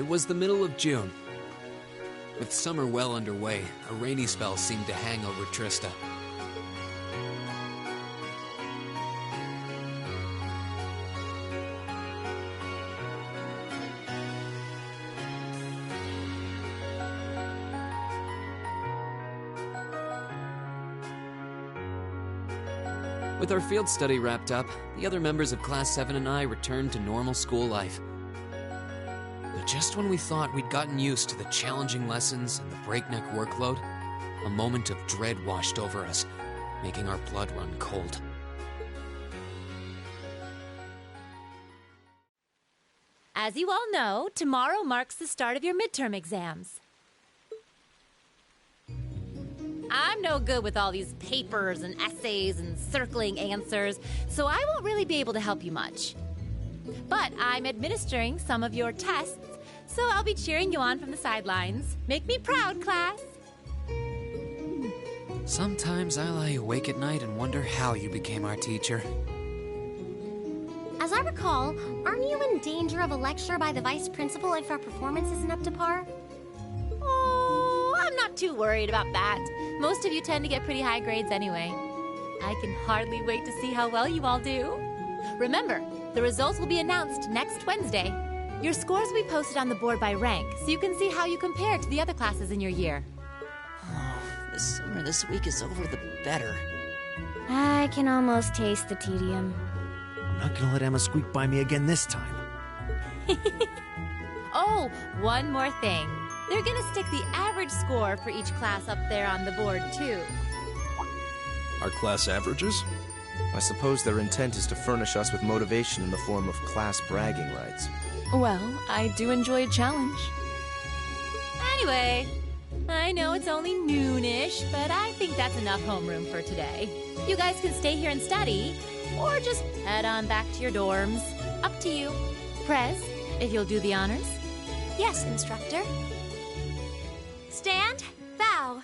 It was the middle of June. With summer well underway, a rainy spell seemed to hang over Trista. With our field study wrapped up, the other members of Class 7 and I returned to normal school life. But just when we thought we'd gotten used to the challenging lessons and the breakneck workload, a moment of dread washed over us, making our blood run cold. As you all know, tomorrow marks the start of your midterm exams. I'm no good with all these papers and essays and circling answers, so I won't really be able to help you much. But I'm administering some of your tests, so I'll be cheering you on from the sidelines. Make me proud, class! Sometimes I lie awake at night and wonder how you became our teacher. As I recall, aren't you in danger of a lecture by the vice principal if our performance isn't up to par? Oh, I'm not too worried about that. Most of you tend to get pretty high grades anyway. I can hardly wait to see how well you all do. Remember, the results will be announced next Wednesday. Your scores will be posted on the board by rank, so you can see how you compare to the other classes in your year. Oh, the sooner this week is over, the better. I can almost taste the tedium. I'm not gonna let Emma squeak by me again this time. Oh, one more thing. They're gonna stick the average score for each class up there on the board, too. Our class averages? I suppose their intent is to furnish us with motivation in the form of class bragging rights. Well, I do enjoy a challenge. Anyway, I know it's only noonish, but I think that's enough homeroom for today. You guys can stay here and study, or just head on back to your dorms. Up to you. Prez, if you'll do the honors. Yes, instructor. Stand, bow.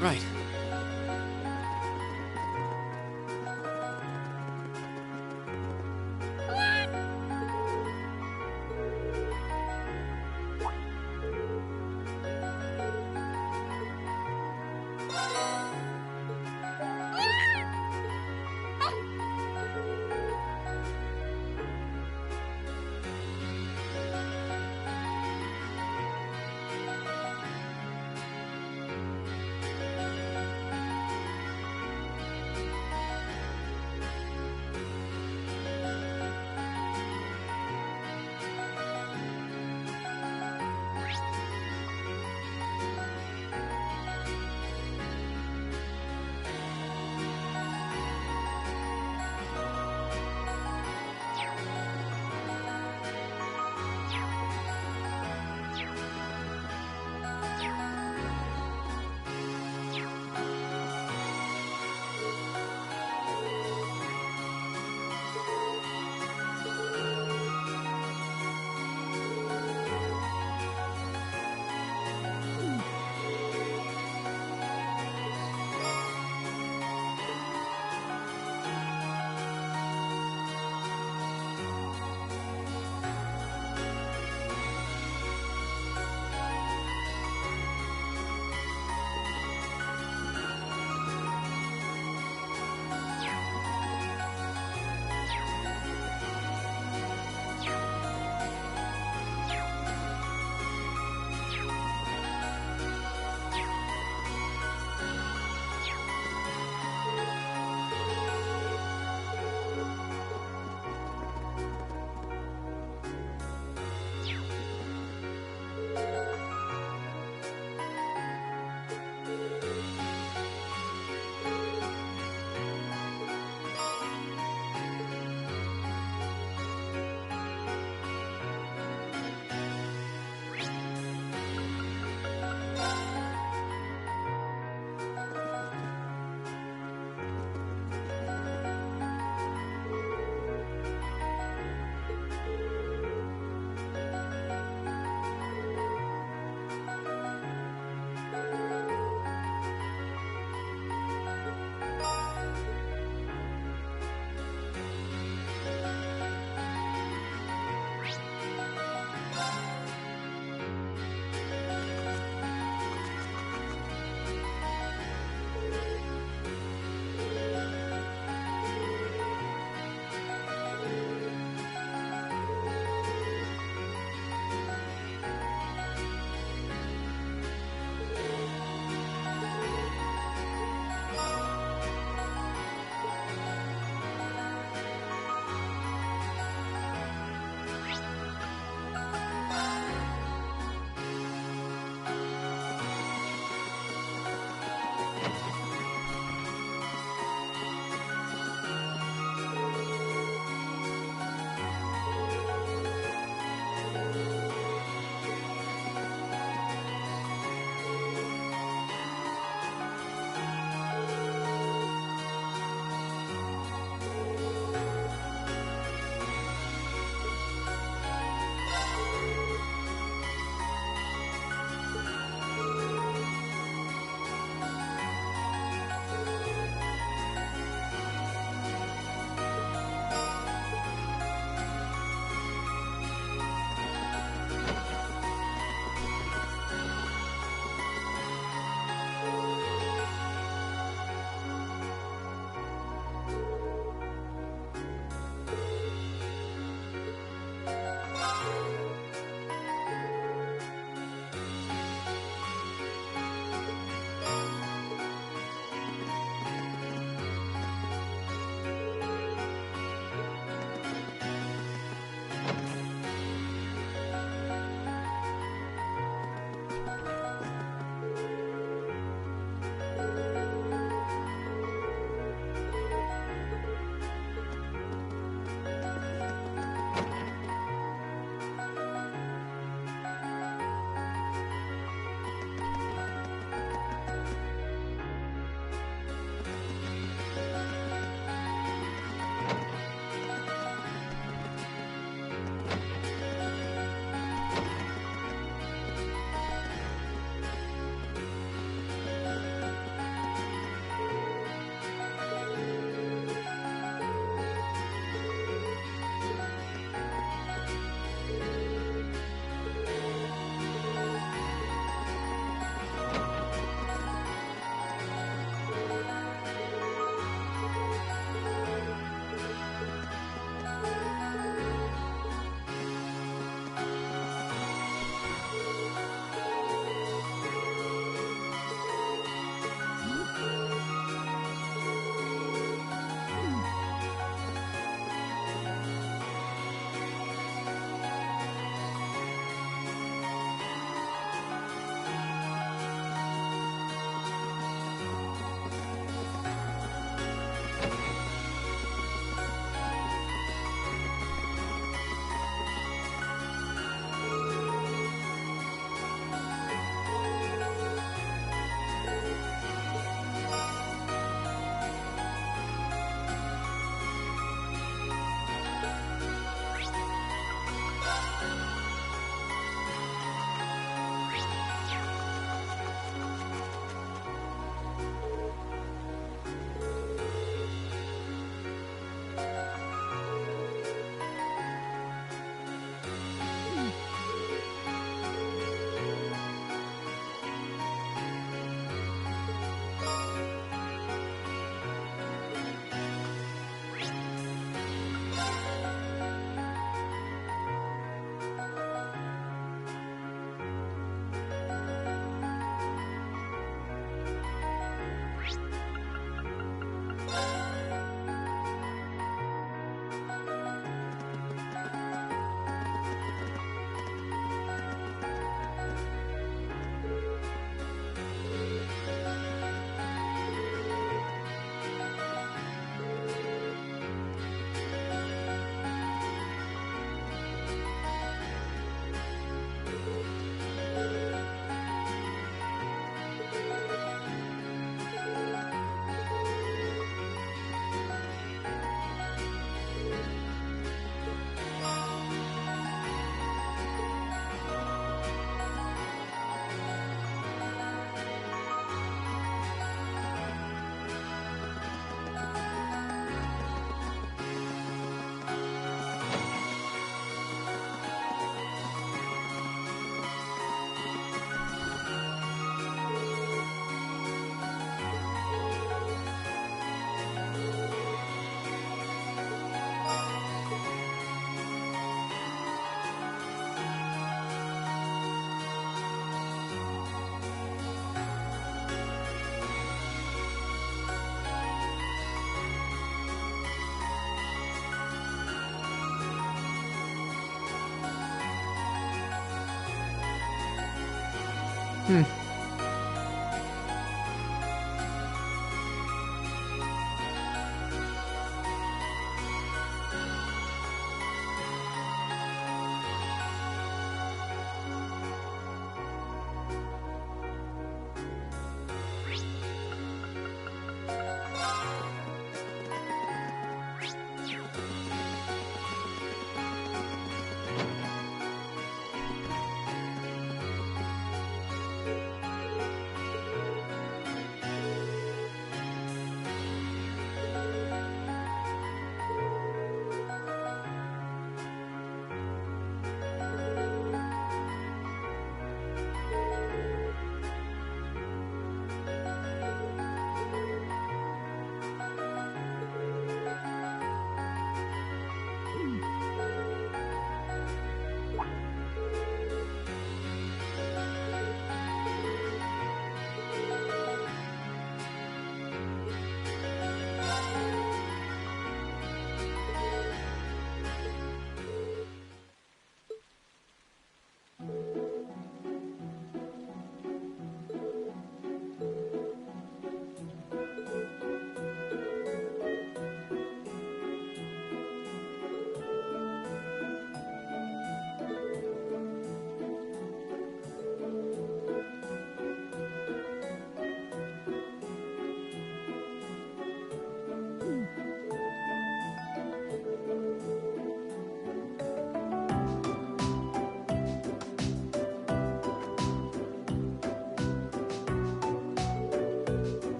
Right.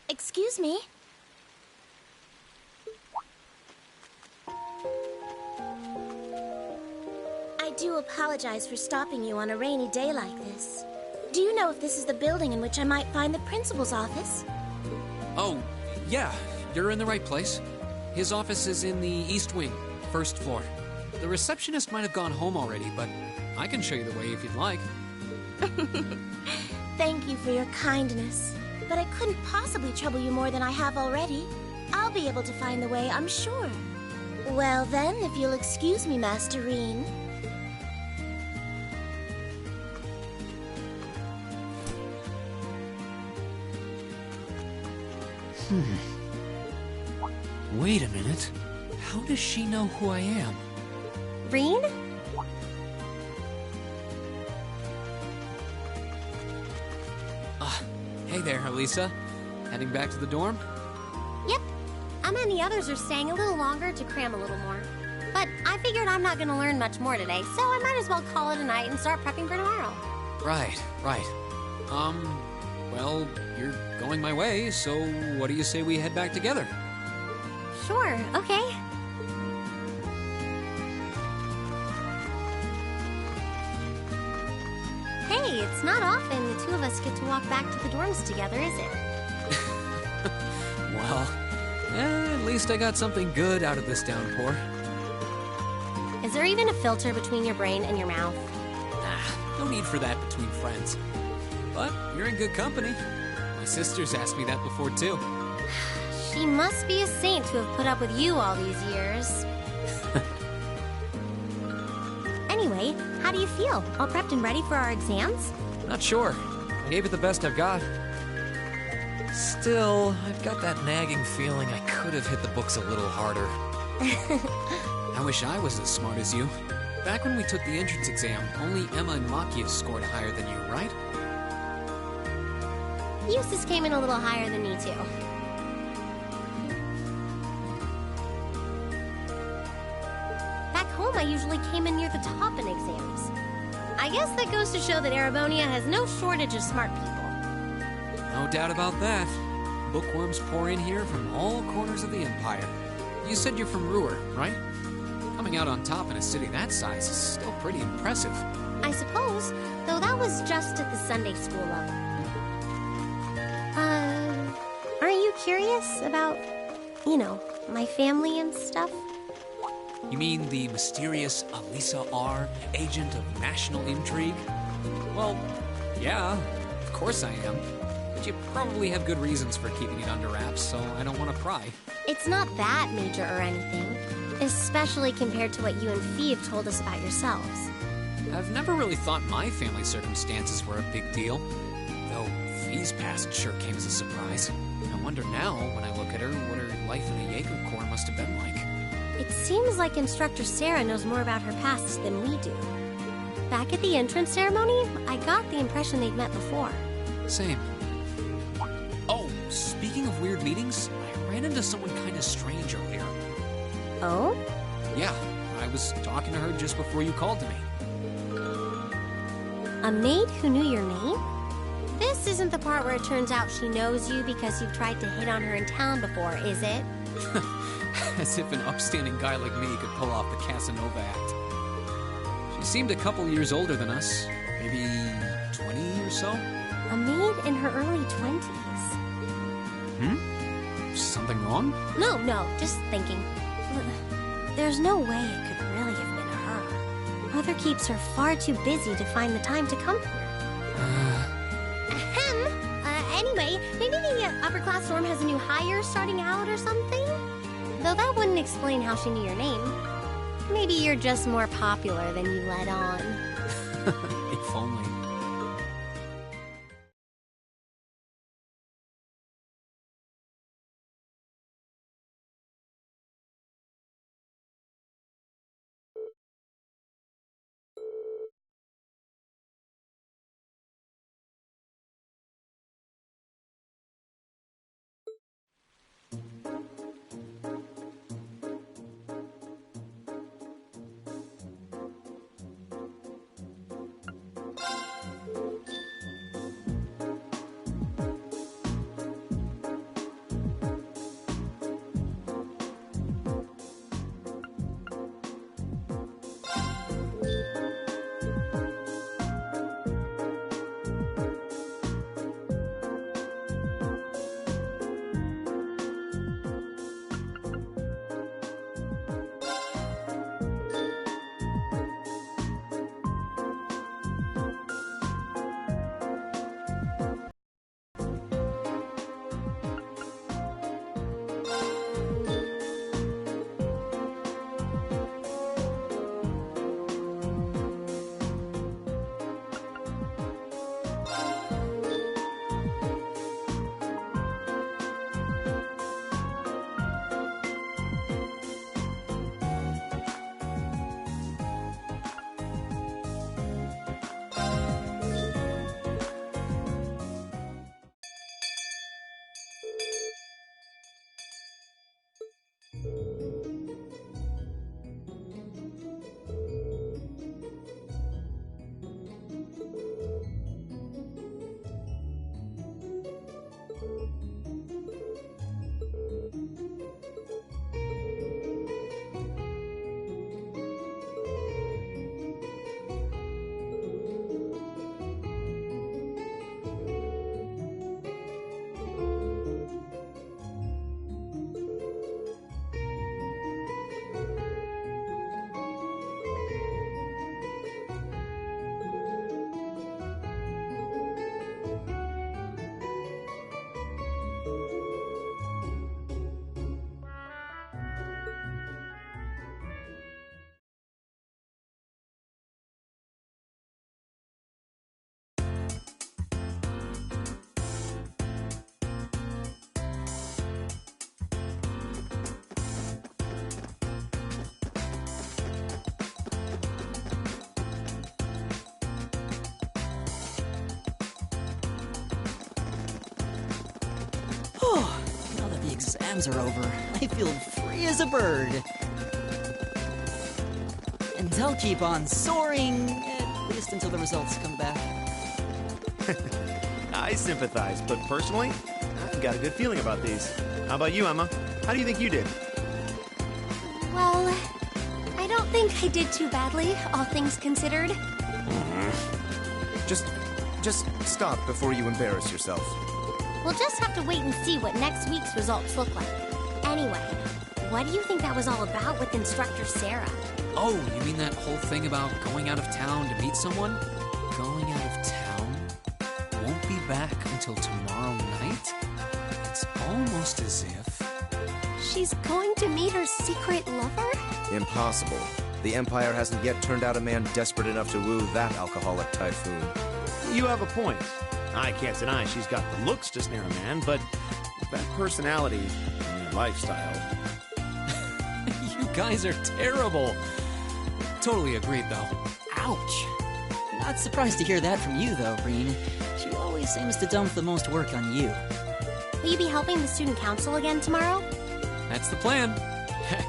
Excuse me. I do apologize for stopping you on a rainy day like this. Do you know if this is the building in which I might find the principal's office? Oh, yeah, you're in the right place. His office is in the East Wing, first floor. The receptionist might have gone home already, but I can show you the way if you'd like. Thank you for your kindness, but I couldn't possibly trouble you more than I have already. I'll be able to find the way, I'm sure. Well then, if you'll excuse me, Master Reen. Wait a minute. How does she know who I am? Reen? Hey there, Elisa. Heading back to the dorm? Yep. Emma and the others are staying a little longer to cram a little more. But I figured I'm not going to learn much more today, so I might as well call it a night and start prepping for tomorrow. Right. Well, you're going my way, so what do you say we head back together? Sure, okay. Hey, it's not often the two of us get to walk back to the dorms together, is it? Well, at least I got something good out of this downpour. Is there even a filter between your brain and your mouth? No need for that between friends. But you're in good company. My sister's asked me that before, too. She must be a saint to have put up with you all these years. Anyway, how do you feel? All prepped and ready for our exams? Not sure. I gave it the best I've got. Still, I've got that nagging feeling I could have hit the books a little harder. I wish I was as smart as you. Back when we took the entrance exam, only Emma and Makia scored higher than you, right? Eustace came in a little higher than me, too. Back home, I usually came in near the top in exams. I guess that goes to show that Erebonia has no shortage of smart people. No doubt about that. Bookworms pour in here from all corners of the Empire. You said you're from Ruhr, right? Coming out on top in a city that size is still pretty impressive. I suppose, though that was just at the Sunday school level. Aren't you curious about, my family and stuff? You mean the mysterious Elisa R., agent of national intrigue? Well, yeah, of course I am. But you probably have good reasons for keeping it under wraps, so I don't want to pry. It's not that major or anything, especially compared to what you and Fee have told us about yourselves. I've never really thought my family circumstances were a big deal, though Fee's past sure came as a surprise. I wonder now, when I look at her, what her life in the Jaeger Corps must have been like. It seems like Instructor Sarah knows more about her past than we do. Back at the entrance ceremony, I got the impression they'd met before. Same. Oh, speaking of weird meetings, I ran into someone kind of strange earlier. Oh? Yeah, I was talking to her just before you called to me. A maid who knew your name? This isn't the part where it turns out she knows you because you've tried to hit on her in town before, is it? As if an upstanding guy like me could pull off the Casanova act. She seemed a couple years older than us, maybe 20 or so. A maid in her early 20s. Something wrong? No, just thinking. There's no way it could really have been her. Mother keeps her far too busy to find the time to come here. Ahem. Anyway, maybe the upper class dorm has a new hire starting out or something? Though that wouldn't explain how she knew your name. Maybe you're just more popular than you let on. If only. Now that the exams are over, I feel free as a bird. And I'll keep on soaring, at least until the results come back. I sympathize, but personally, I've got a good feeling about these. How about you, Emma? How do you think you did? Well, I don't think I did too badly, all things considered. Just stop before you embarrass yourself. We'll just have to wait and see what next week's results look like. Anyway, what do you think that was all about with Instructor Sarah? Oh, you mean that whole thing about going out of town to meet someone? Going out of town? Won't be back until tomorrow night? It's almost as if... She's going to meet her secret lover? Impossible. The Empire hasn't yet turned out a man desperate enough to woo that alcoholic typhoon. You have a point. I can't deny she's got the looks to snare a man, but that personality and lifestyle... You guys are terrible. Totally agreed, though. Ouch. Not surprised to hear that from you, though, Breen. She always seems to dump the most work on you. Will you be helping the student council again tomorrow? That's the plan. Heck,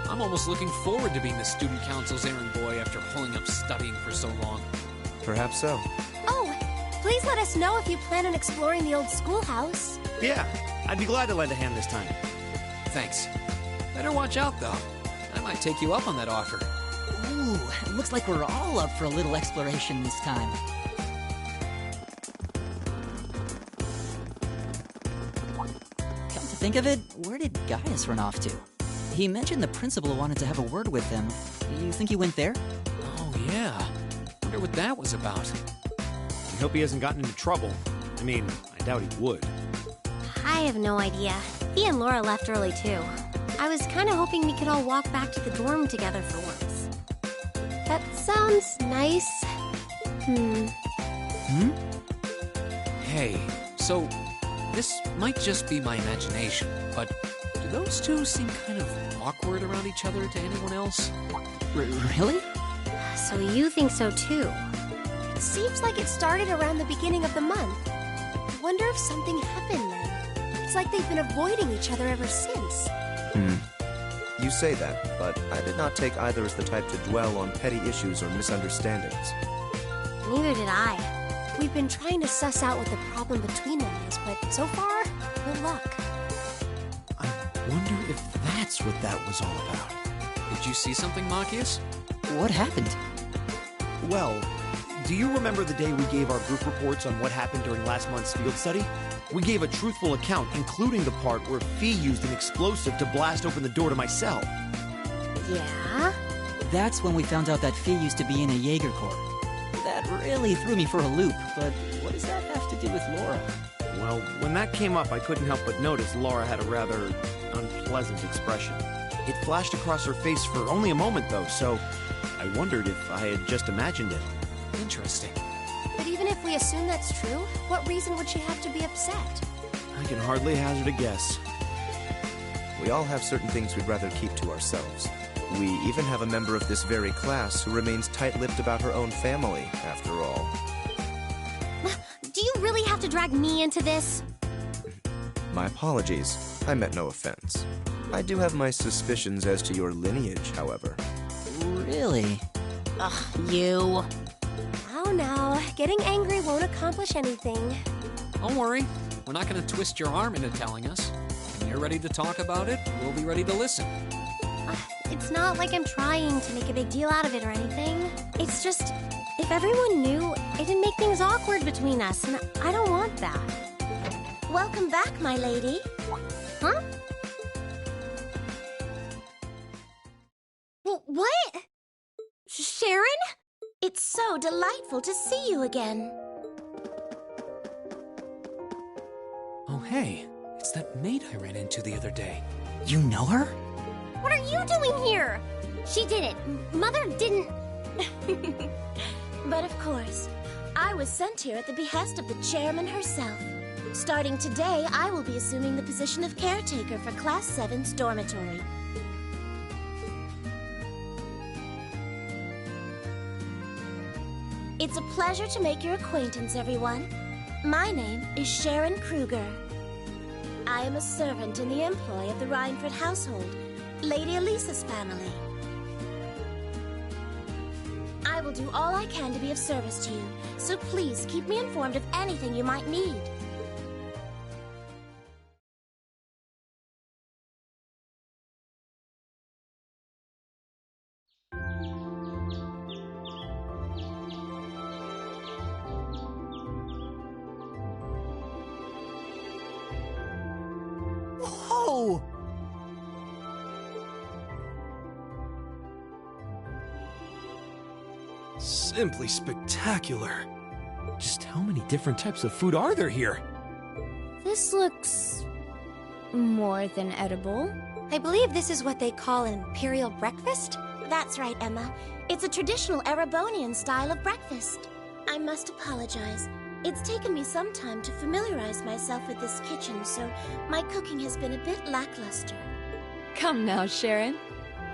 I'm almost looking forward to being the student council's errand boy after pulling up studying for so long. Perhaps so. Oh, please let us know if you plan on exploring the old schoolhouse. Yeah, I'd be glad to lend a hand this time. Thanks. Better watch out, though. I might take you up on that offer. Ooh, it looks like we're all up for a little exploration this time. Come to think of it, where did Gaius run off to? He mentioned the principal wanted to have a word with him. You think he went there? Oh, yeah. Wonder what that was about. I hope he hasn't gotten into trouble. I mean, I doubt he would. I have no idea. He and Laura left early, too. I was kind of hoping we could all walk back to the dorm together for once. That sounds nice. Hey, so this might just be my imagination, but do those two seem kind of awkward around each other to anyone else? Really? So you think so, too? It seems like it started around the beginning of the month. I wonder if something happened then. It's like they've been avoiding each other ever since. You say that, but I did not take either as the type to dwell on petty issues or misunderstandings. Neither did I. We've been trying to suss out what the problem between them is, but so far, no luck. I wonder if that's what that was all about. Did you see something, Machias? What happened? Well, do you remember the day we gave our group reports on what happened during last month's field study? We gave a truthful account, including the part where Fee used an explosive to blast open the door to my cell. Yeah? That's when we found out that Fee used to be in a Jaeger Corps. That really threw me for a loop, but what does that have to do with Laura? Well, when that came up, I couldn't help but notice Laura had a rather unpleasant expression. It flashed across her face for only a moment, though, so I wondered if I had just imagined it. Interesting. But even if we assume that's true, what reason would she have to be upset? I can hardly hazard a guess. We all have certain things we'd rather keep to ourselves. We even have a member of this very class who remains tight-lipped about her own family, after all. Do you really have to drag me into this? My apologies. I meant no offense. I do have my suspicions as to your lineage, however. Really? Ugh, you. Now, getting angry won't accomplish anything. Don't worry. We're not going to twist your arm into telling us. When you're ready to talk about it, we'll be ready to listen. It's not like I'm trying to make a big deal out of it or anything. It's just, if everyone knew, it'd make things awkward between us, and I don't want that. Welcome back, my lady. Huh? What? Sharon? It's so delightful to see you again. Oh, hey. It's that maid I ran into the other day. You know her? What are you doing here? She did it. Mother didn't... But of course, I was sent here at the behest of the chairman herself. Starting today, I will be assuming the position of caretaker for Class 7's dormitory. It's a pleasure to make your acquaintance, everyone. My name is Sharon Kruger. I am a servant in the employ of the Rhineford household, Lady Elisa's family. I will do all I can to be of service to you, so please keep me informed of anything you might need. Whoa! Simply spectacular. Just how many different types of food are there here? This looks more than edible. I believe this is what they call an imperial breakfast. That's right, Emma. It's a traditional Erebonian style of breakfast. I must apologize. It's taken me some time to familiarize myself with this kitchen, so my cooking has been a bit lackluster. Come now, Sharon.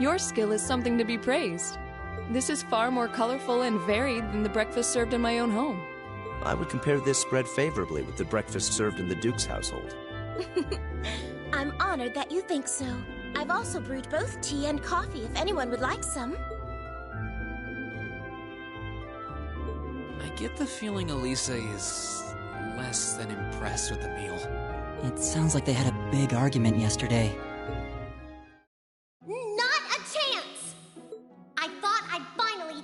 Your skill is something to be praised. This is far more colorful and varied than the breakfast served in my own home. I would compare this spread favorably with the breakfast served in the Duke's household. I'm honored that you think so. I've also brewed both tea and coffee if anyone would like some. I get the feeling Elisa is less than impressed with the meal. It sounds like they had a big argument yesterday. Not a chance! I thought I'd finally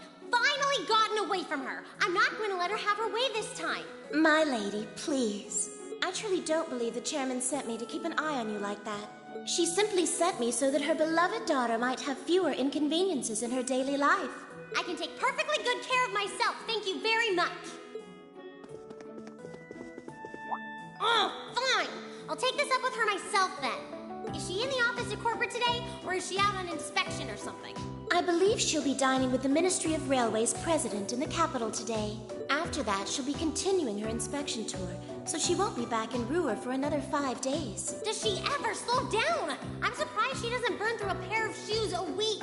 gotten away from her. I'm not going to let her have her way this time. My lady, please. I truly don't believe the chairman sent me to keep an eye on you like that. She simply sent me so that her beloved daughter might have fewer inconveniences in her daily life. I can take perfectly good care of myself, thank you very much. Oh, fine. I'll take this up with her myself then. Is she in the office at corporate today, or is she out on inspection or something? I believe she'll be dining with the Ministry of Railways president in the capital today. After that, she'll be continuing her inspection tour, so she won't be back in Ruhr for another 5 days. Does she ever slow down? I'm surprised she doesn't burn through a pair of shoes a week.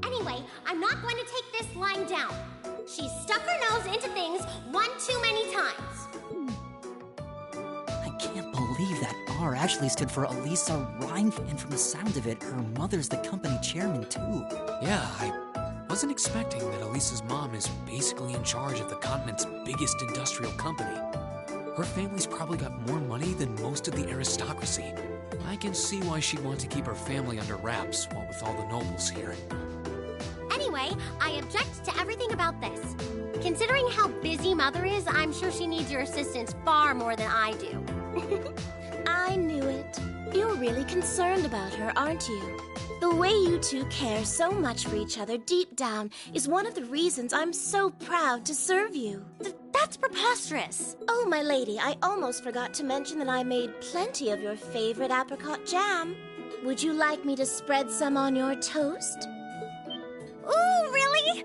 Anyway, I'm not going to take this lying down. She's stuck her nose into things one too many times. I can't believe that R actually stood for Elisa Rhineford, and from the sound of it, her mother's the company chairman too. Yeah, I wasn't expecting that Elisa's mom is basically in charge of the continent's biggest industrial company. Her family's probably got more money than most of the aristocracy. I can see why she'd want to keep her family under wraps, what with all the nobles here. Anyway, I object to everything about this. Considering how busy Mother is, I'm sure she needs your assistance far more than I do. I knew it. You're really concerned about her, aren't you? The way you two care so much for each other deep down is one of the reasons I'm so proud to serve you. That's preposterous. Oh, my lady, I almost forgot to mention that I made plenty of your favorite apricot jam. Would you like me to spread some on your toast? Ooh, really?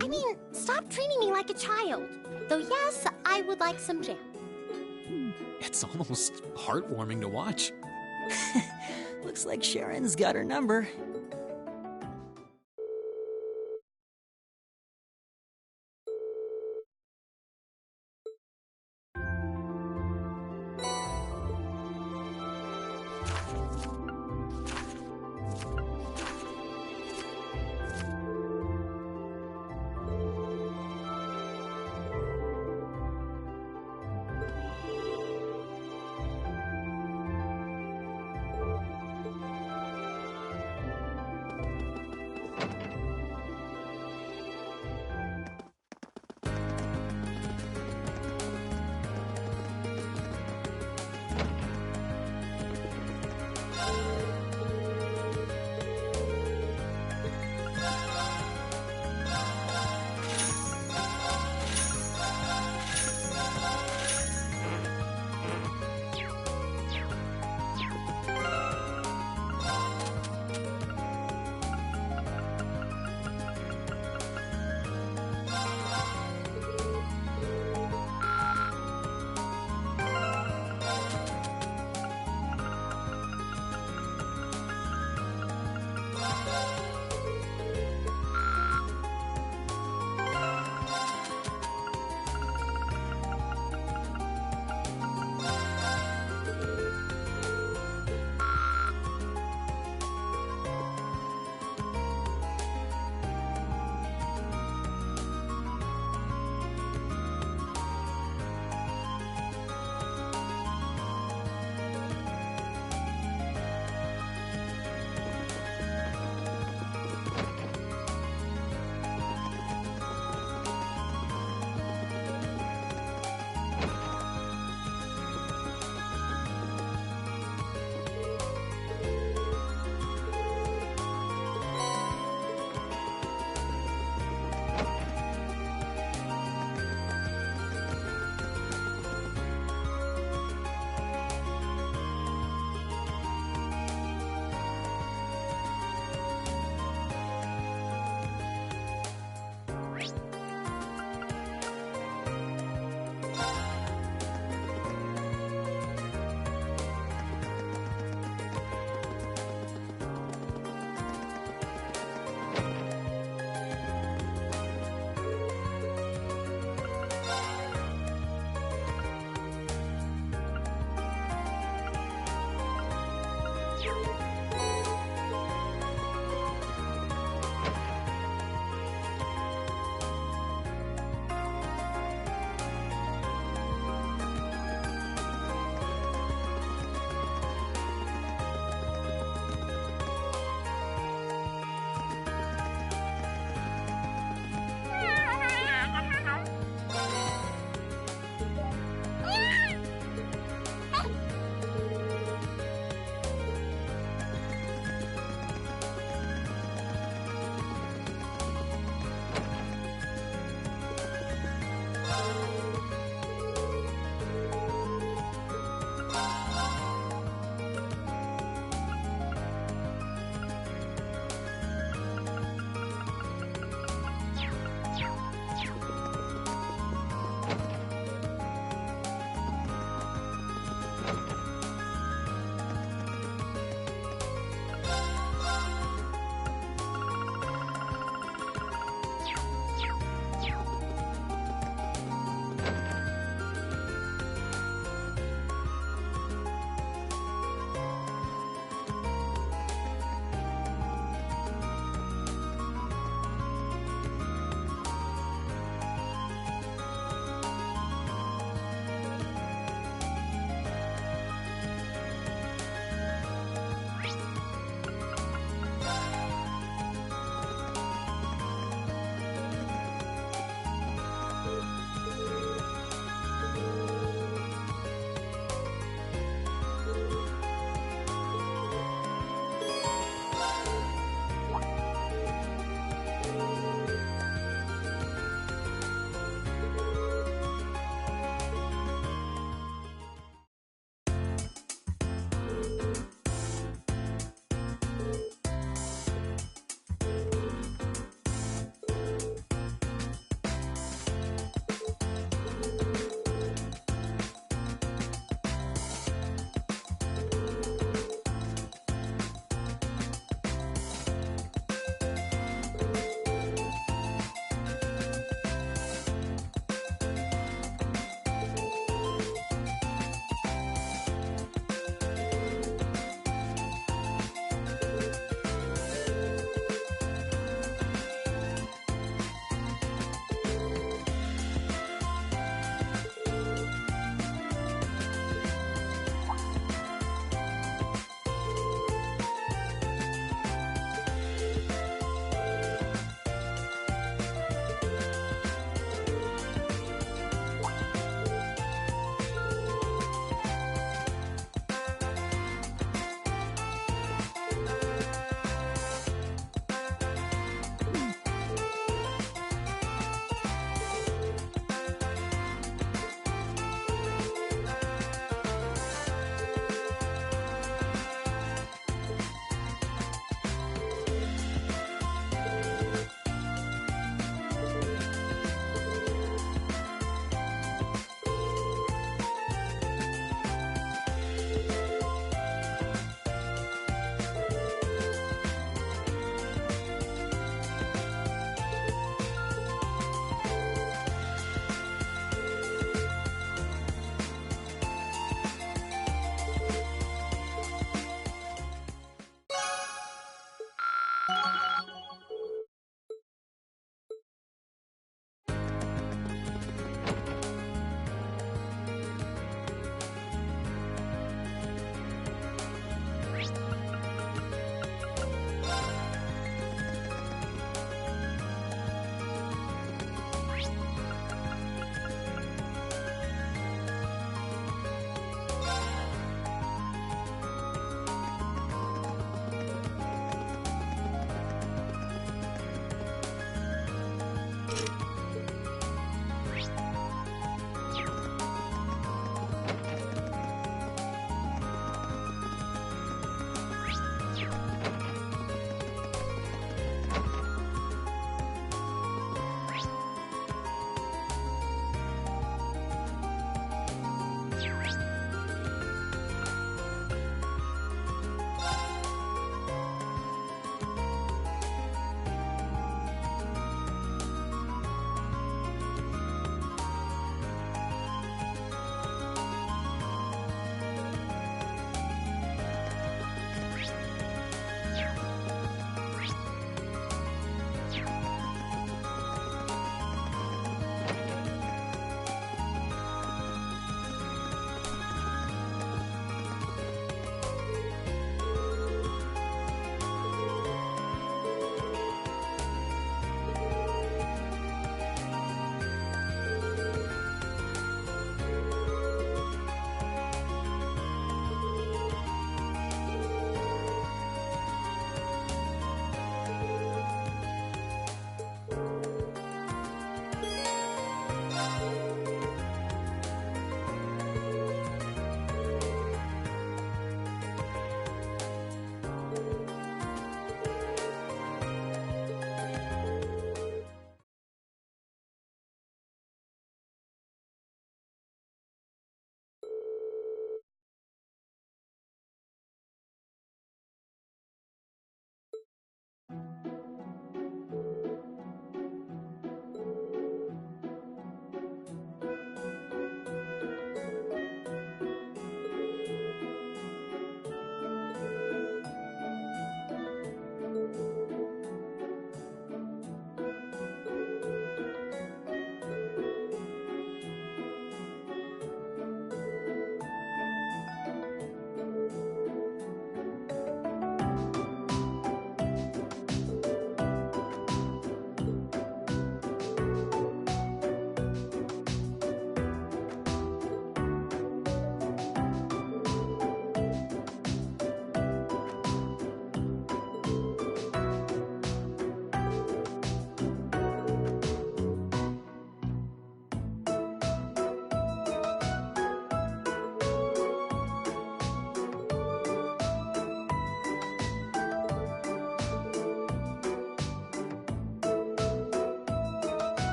I mean, stop treating me like a child. Though yes, I would like some jam. It's almost heartwarming to watch. Looks like Sharon's got her number.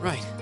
Right.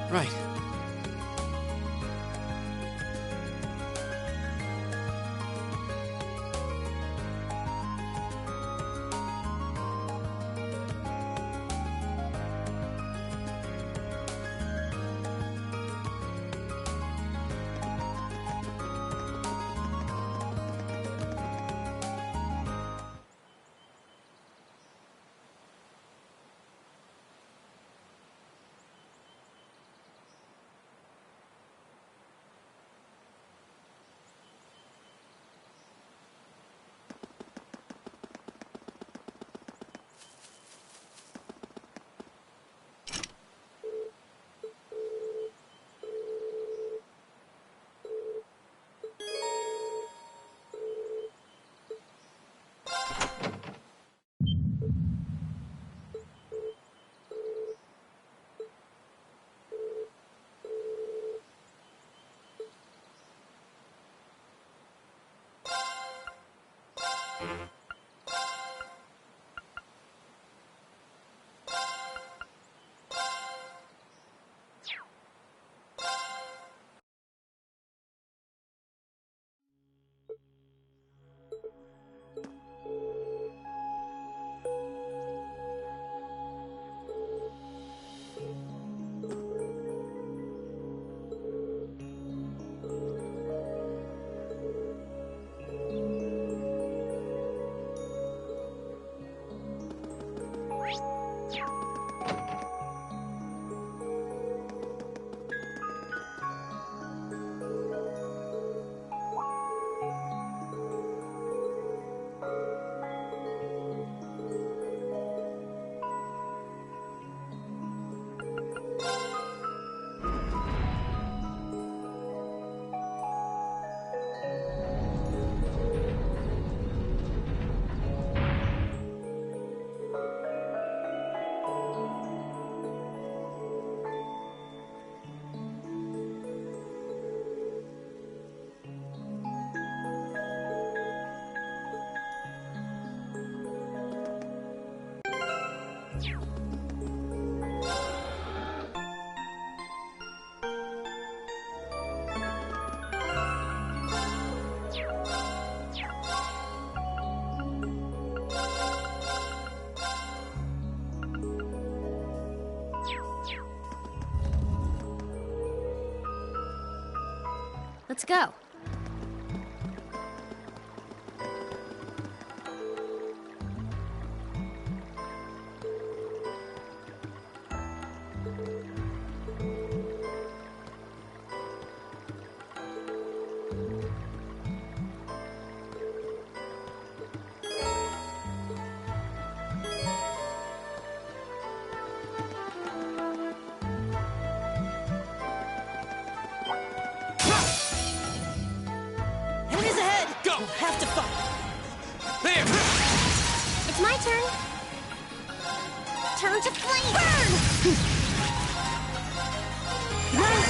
Right. Let's go. Have to fight. There! It's my turn. Turn to flame. Burn!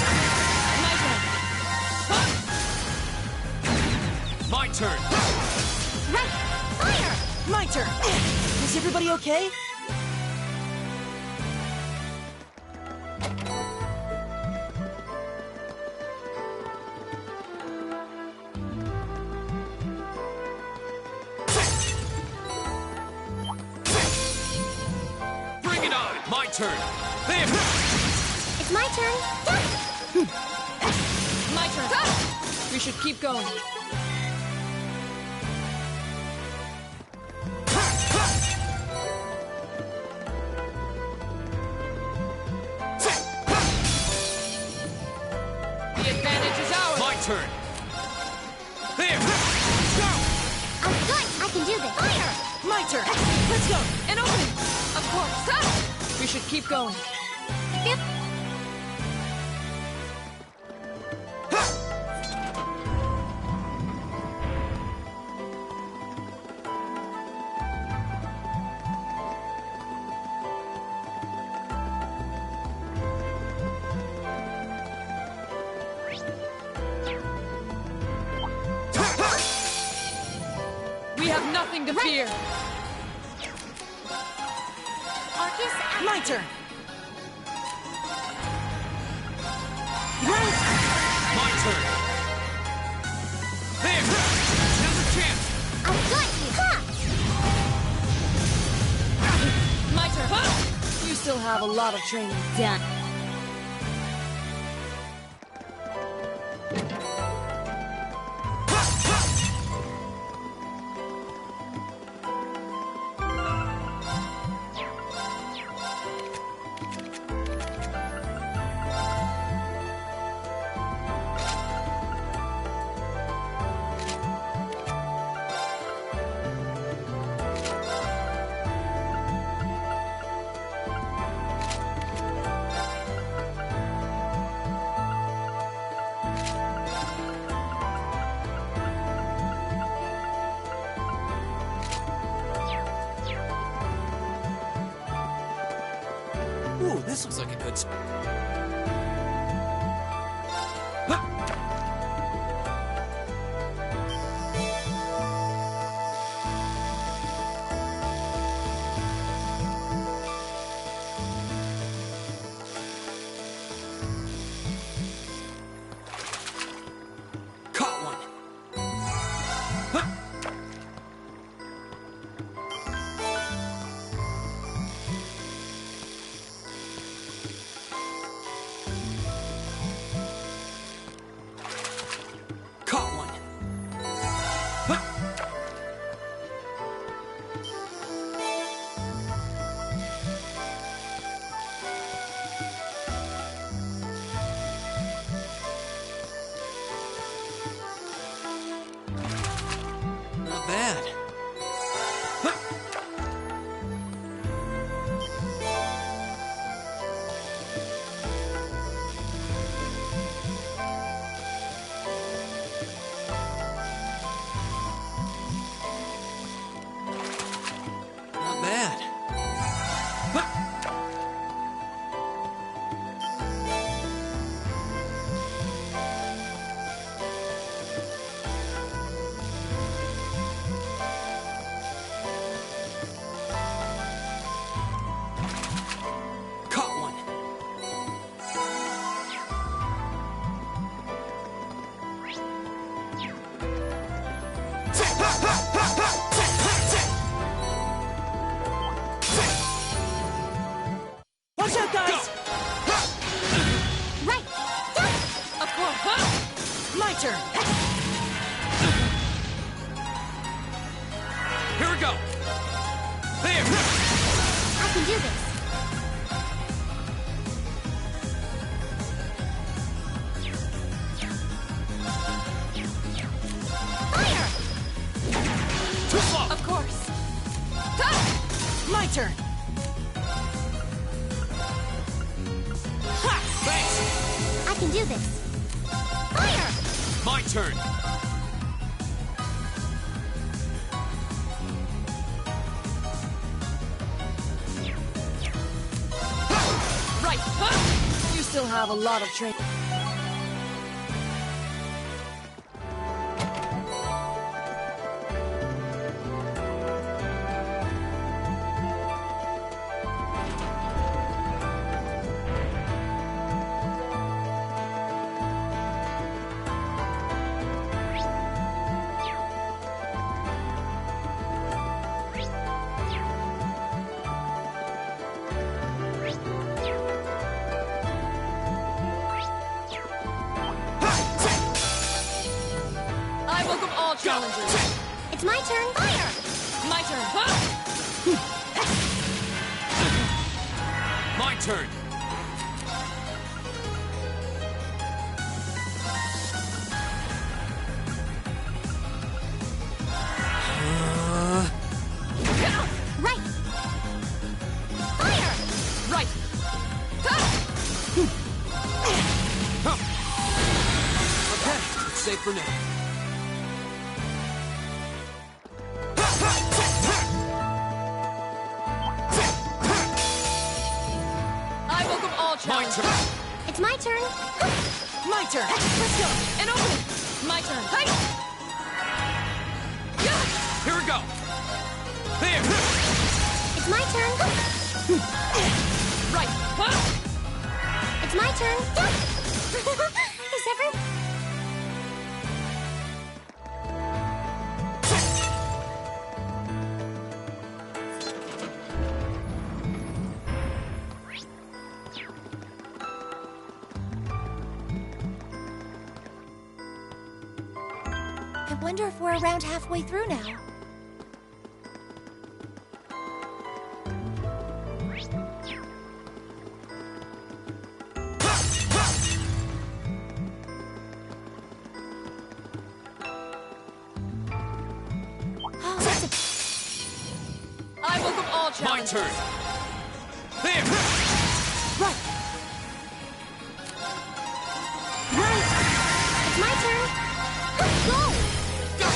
My turn! Right! Fire! My turn. Is everybody okay? My turn! There! It's my turn. My turn. We should keep going. The advantage is ours. My turn! There! Go! I'm good. I can do this. Fire! My turn. Let's go. An opening. Of course. We should keep going. Yep. We have nothing to fear. Arcus, My turn. My turn. There! Now's a chance! I've got you! Ha! My turn. You still have a lot of training. Done. Ooh, this looks like a good spot. Caught one. Caught one. Not bad. Not bad. Caught one. Watch out, guys! Right! Of course. My turn. Here we go. There. I can do this. Fire! Too slow. Of course. My turn. Thanks. I can do this. Fire! My turn. Right. You still have a lot of training. I welcome all challengers. It's my turn. Fire! My turn. My turn. Right! Fire! Right. Okay, it's safe for now. I welcome all My challengers. turn. It's my turn. My turn. Let's go. An opening. My turn. Hey. Here we go. There. It's my turn. Right. It's my turn. I wonder if we're around halfway through now. I welcome all My challenges. turn! There! Right. Right. It's my turn. Go. Go!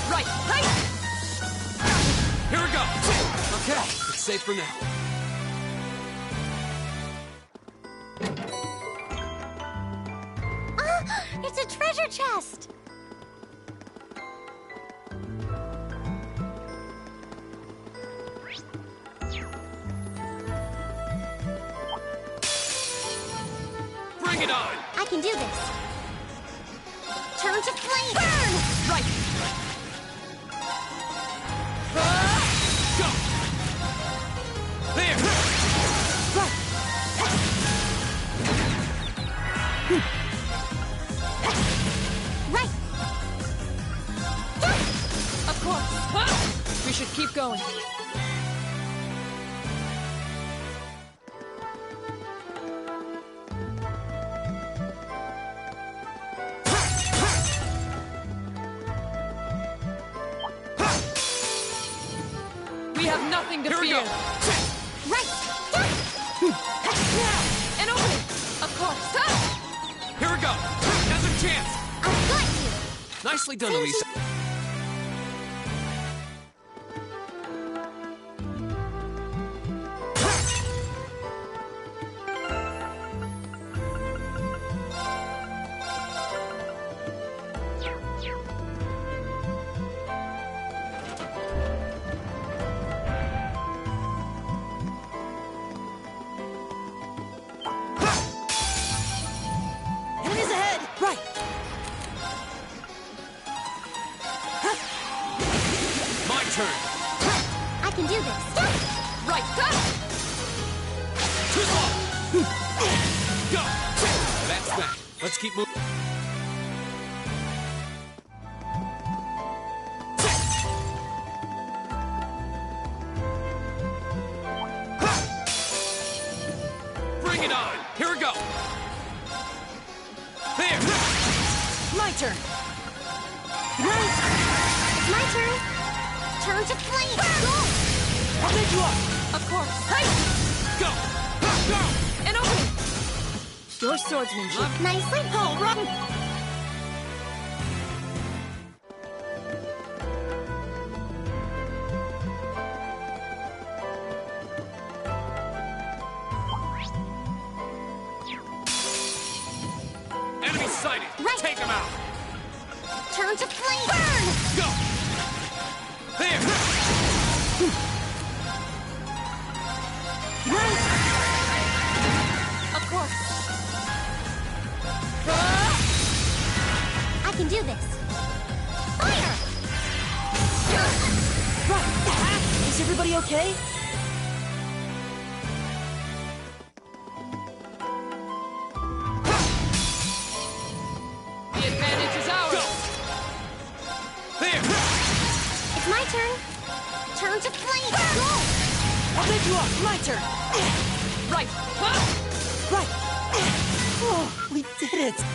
Right, right! Here we go! Okay, it's safe for now. Ah, it's a treasure chest. Bring it on! I can do this. Turn to flame. Burn. Right! Go! There! Right. Of course! We should keep going. We have nothing to Here we fear. go! Right. Now! An opening! Of course! Here we go! Now's our chance! I've got you. Nicely done, Elisa. Enemies ahead! Right! My turn! I can do this. Right! Too slow! Go! That's that. Let's keep moving. Bring it on! Here we go! There! My turn! Right. It's my turn. Turn to flame. Go. I'll take you up! Of course! Right! Go! Go! An opening! Your swordsmanship. Nicely. Oh, run! Enemy sighted! Right. Take him out! Turn to flame. Burn. Go! There! Right. Of course! I can do this. Fire. Right! Is everybody okay? The advantage is ours! Go! There! It's my turn. Turn to flame. Go. I'll take you up! My turn! Right! Right! Oh, we did it!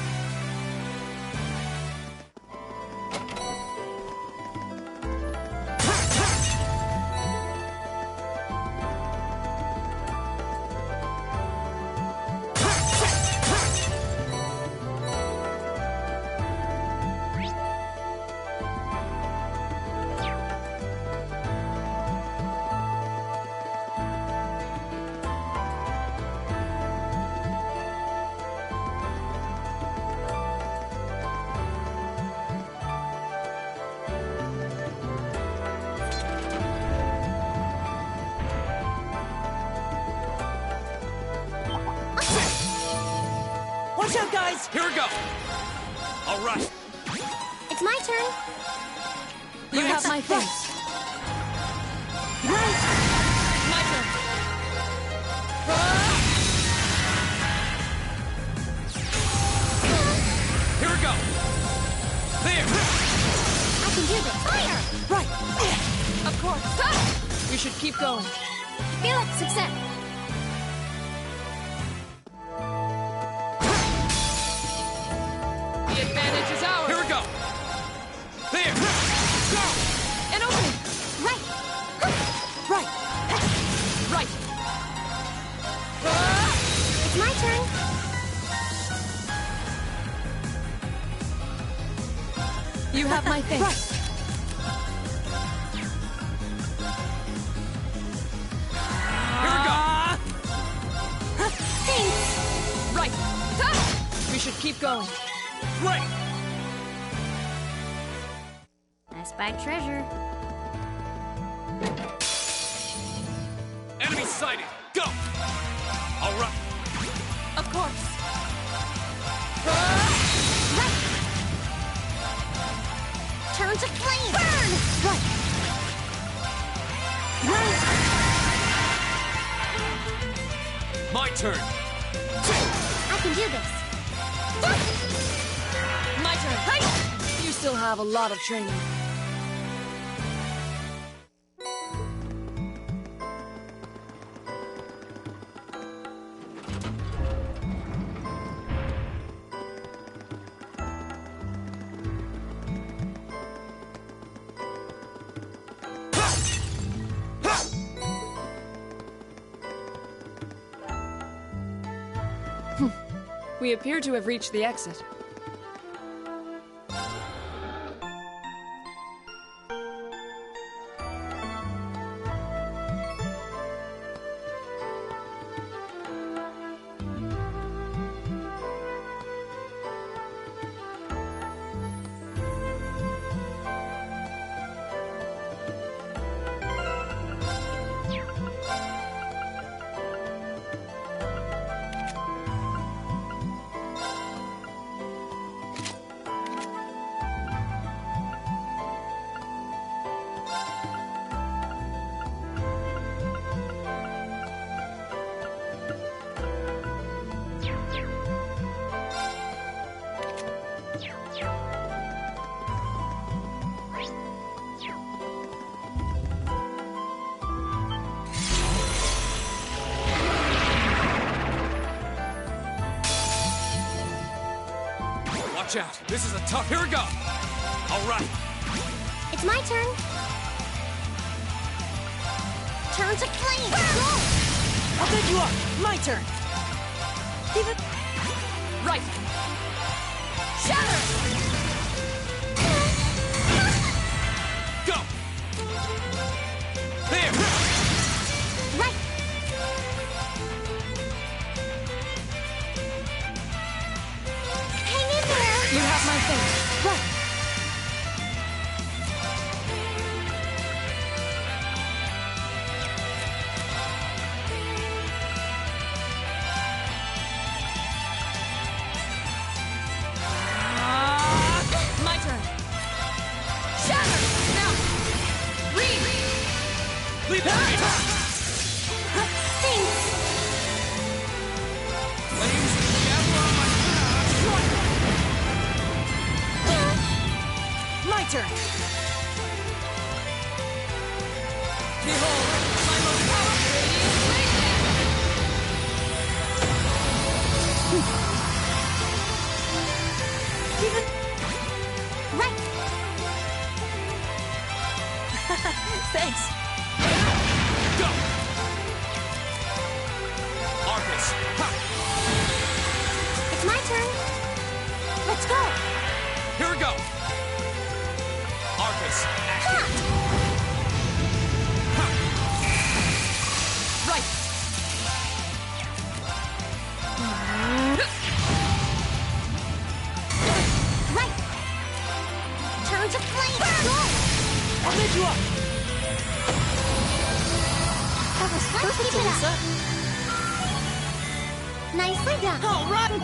Watch out, guys! Here we go! All right! It's my turn. You have my thanks. Right. My turn. Here we go! There! We should keep going. Feel it! Success! The advantage is ours. Here we go! There! Go! An opening! Right! Right! Right! It's my turn! You have my thanks. Right. Here we go! Thanks! Right! We should keep going. Right! I spy treasure. Enemy sighted! Go! All right! Of course. Right! Turn to flame! Burn! Right! Right! My turn! I can do this. My turn. Hey! You still have a lot of training. We appear to have reached the exit. Watch out! This is a tough... Here we go! All right! It's my turn. Turn to flame! Go! I'll pick you up! My turn! Right! Shatter! Go! There! Right! Hang in there! You have my thanks. Right! My turn. Shatter! Now! Read! Leave it to me! Thanks! Flames gather on my... My turn! Behold, my most powerful radiant Right! Thanks! Go! Arcus! Ha! It's my turn. Let's go! Here we go! Arcus! Ha! Right! Right! Turn to flame! Go! I'll pick you up! That was fun. Keep it up. Nicely done. All right!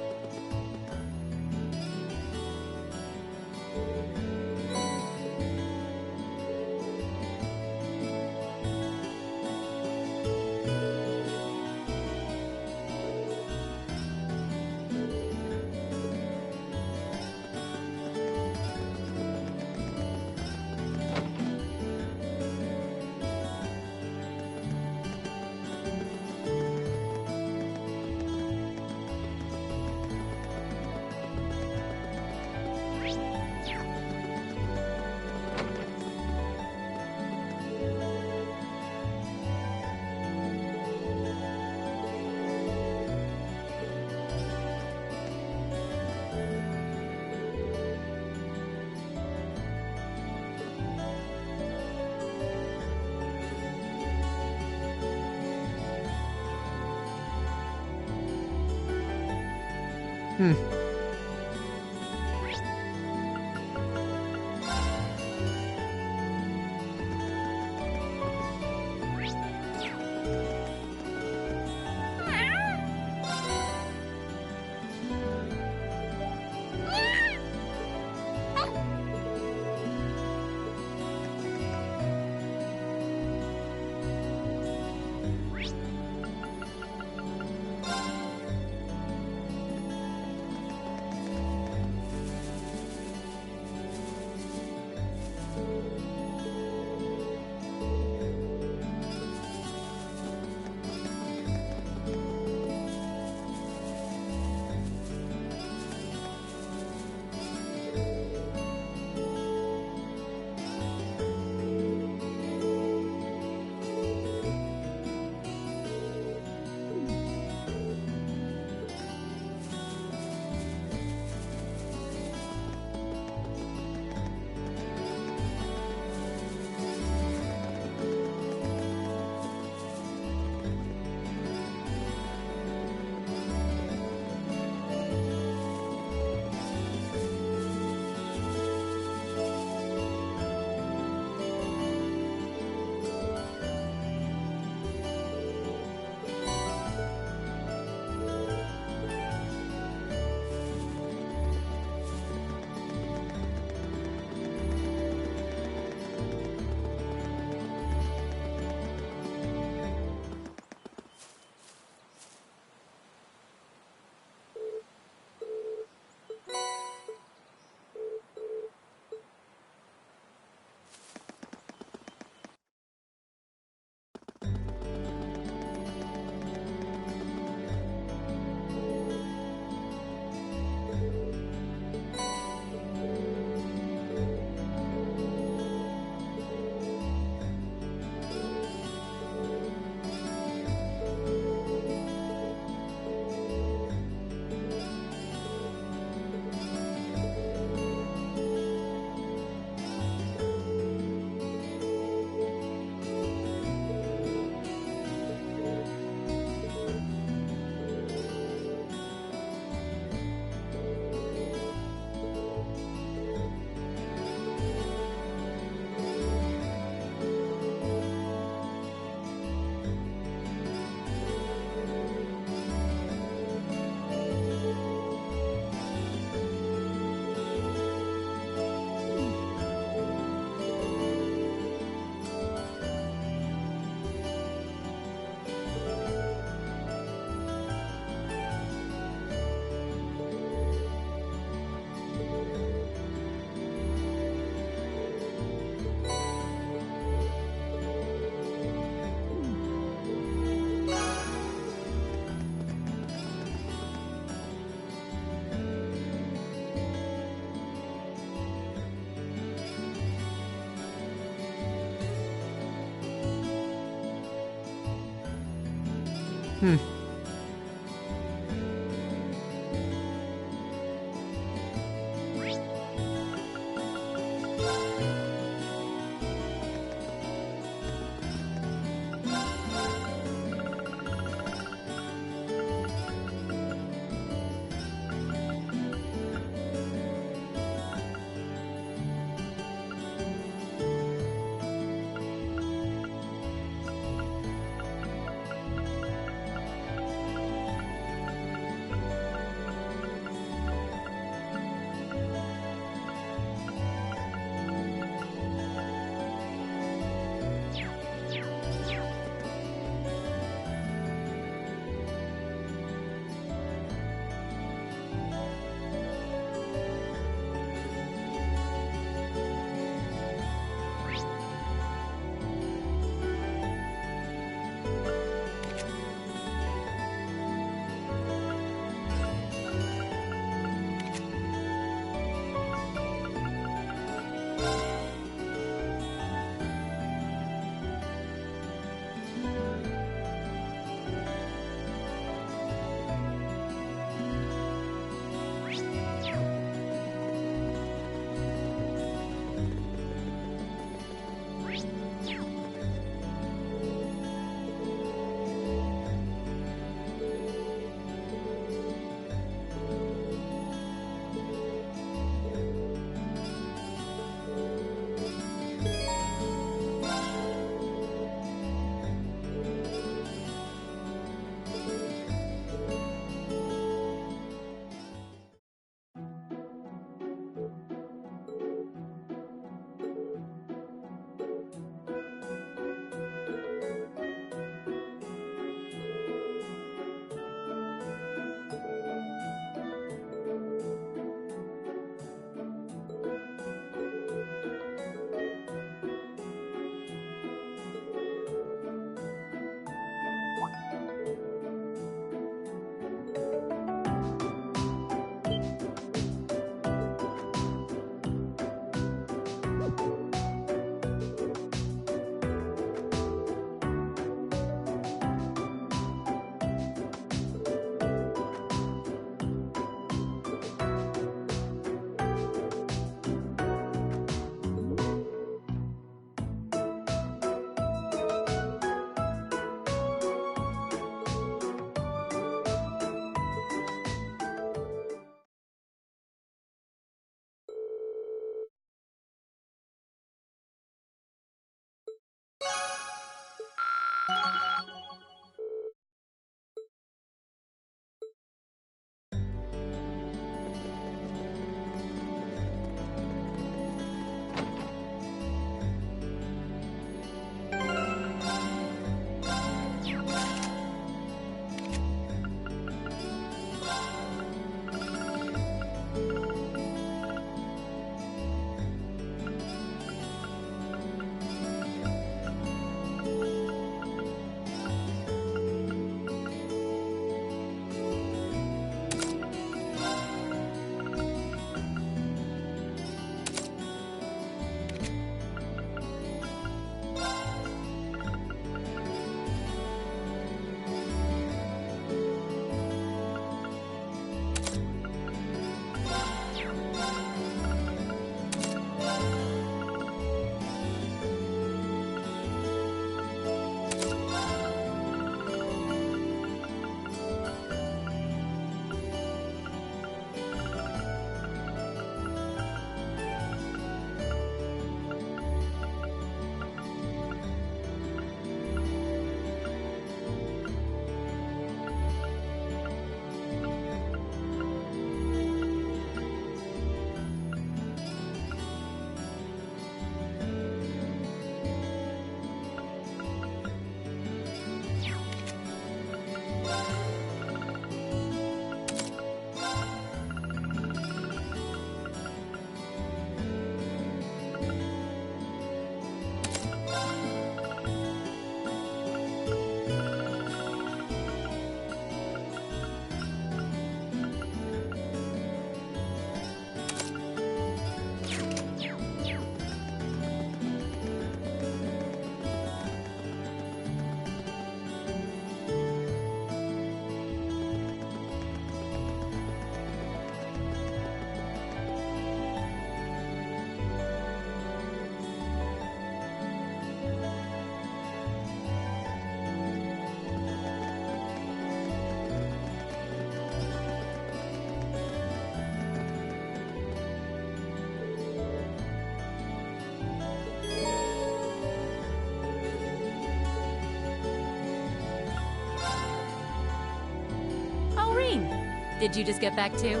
Did you just get back too?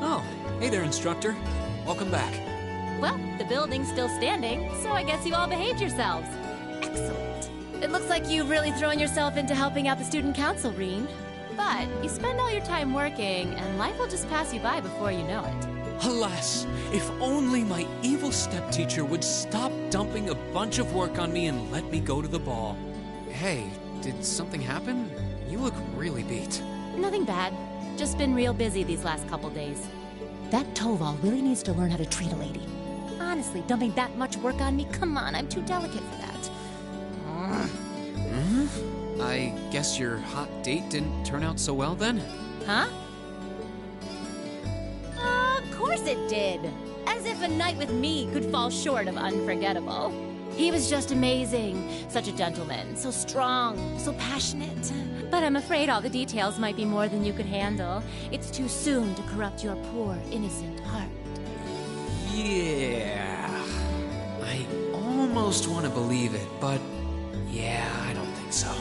Oh, hey there, instructor. Welcome back. Well, the building's still standing, so I guess you all behaved yourselves. Excellent. It looks like you've really thrown yourself into helping out the student council, Reen. But you spend all your time working, and life will just pass you by before you know it. Alas, if only my evil stepteacher would stop dumping a bunch of work on me and let me go to the ball. Hey, did something happen? You look really beat. Nothing bad. Just been real busy these last couple days. That Toval really needs to learn how to treat a lady. Honestly, dumping that much work on me? Come on, I'm too delicate for that. I guess your hot date didn't turn out so well then? Huh? Of course it did. As if a night with me could fall short of unforgettable. He was just amazing. Such a gentleman, so strong, so passionate. But I'm afraid all the details might be more than you could handle. It's too soon to corrupt your poor, innocent heart. Yeah. I almost want to believe it, but yeah, I don't think so.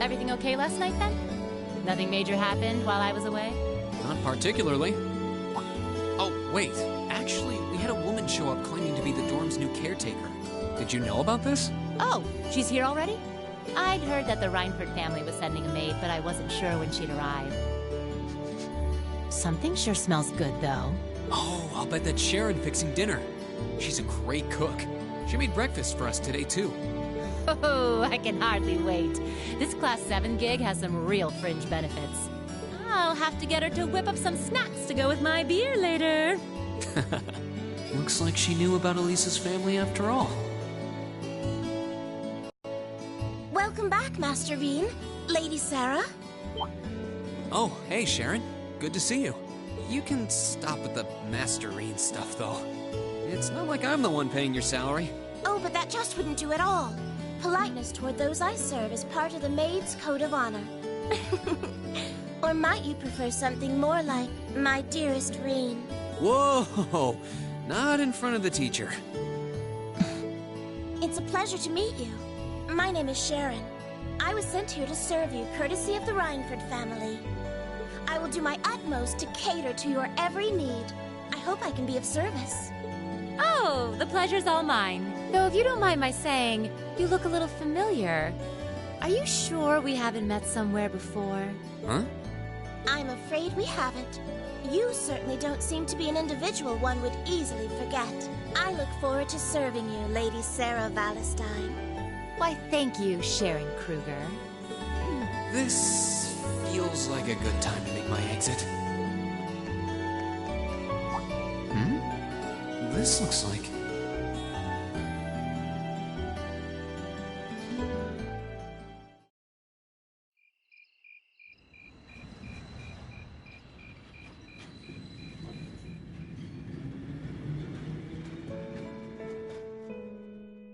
Everything okay last night then? Nothing major happened while I was away? Not particularly. Oh, wait. Actually, we had a woman show up claiming to be the dorm's new caretaker. Did you know about this? Oh, she's here already? I'd heard that the Reinford family was sending a maid, but I wasn't sure when she'd arrive. Something sure smells good, though. Oh, I'll bet that's Sharon fixing dinner. She's a great cook. She made breakfast for us today, too. Oh, I can hardly wait. This Class 7 gig has some real fringe benefits. I'll have to get her to whip up some snacks to go with my beer later. Looks like she knew about Elisa's family after all. Welcome back, Master Reen. Lady Sarah. Oh, hey, Sharon. Good to see you. You can stop with the Master Reen stuff, though. It's not like I'm the one paying your salary. Oh, but that just wouldn't do at all. Politeness toward those I serve is part of the maid's code of honor. Or might you prefer something more like, my dearest Reen? Whoa! Not in front of the teacher. It's a pleasure to meet you. My name is Sharon. I was sent here to serve you, courtesy of the Rhineford family. I will do my utmost to cater to your every need. I hope I can be of service. Oh, the pleasure's all mine. Though if you don't mind my saying, you look a little familiar. Are you sure we haven't met somewhere before? Huh? I'm afraid we haven't. You certainly don't seem to be an individual one would easily forget. I look forward to serving you, Lady Sarah Valestine. Why, thank you, Sharon Kruger. This feels like a good time to make my exit. This looks like...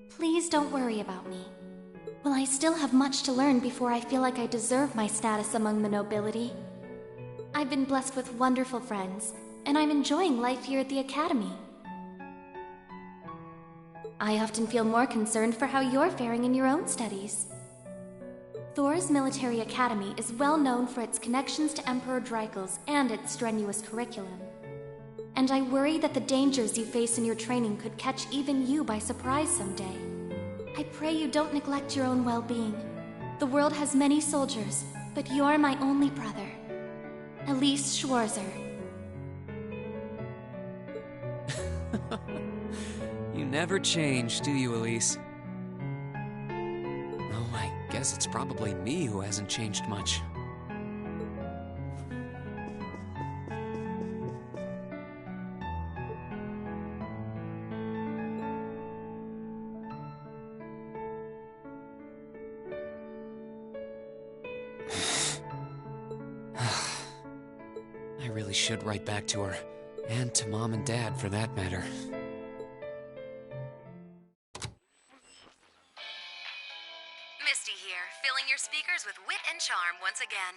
Please don't worry about me. Will I still have much to learn before I feel like I deserve my status among the nobility? I've been blessed with wonderful friends, and I'm enjoying life here at the Academy. I often feel more concerned for how you're faring in your own studies. Thor's Military Academy is well known for its connections to Emperor Dreikel's and its strenuous curriculum. And I worry that the dangers you face in your training could catch even you by surprise someday. I pray you don't neglect your own well-being. The world has many soldiers, but you're my only brother. Elise Schwarzer. You never change, do you, Elise? Oh, I guess it's probably me who hasn't changed much. I really should write back to her, and to Mom and Dad for that matter. Misty here, filling your speakers with wit and charm once again.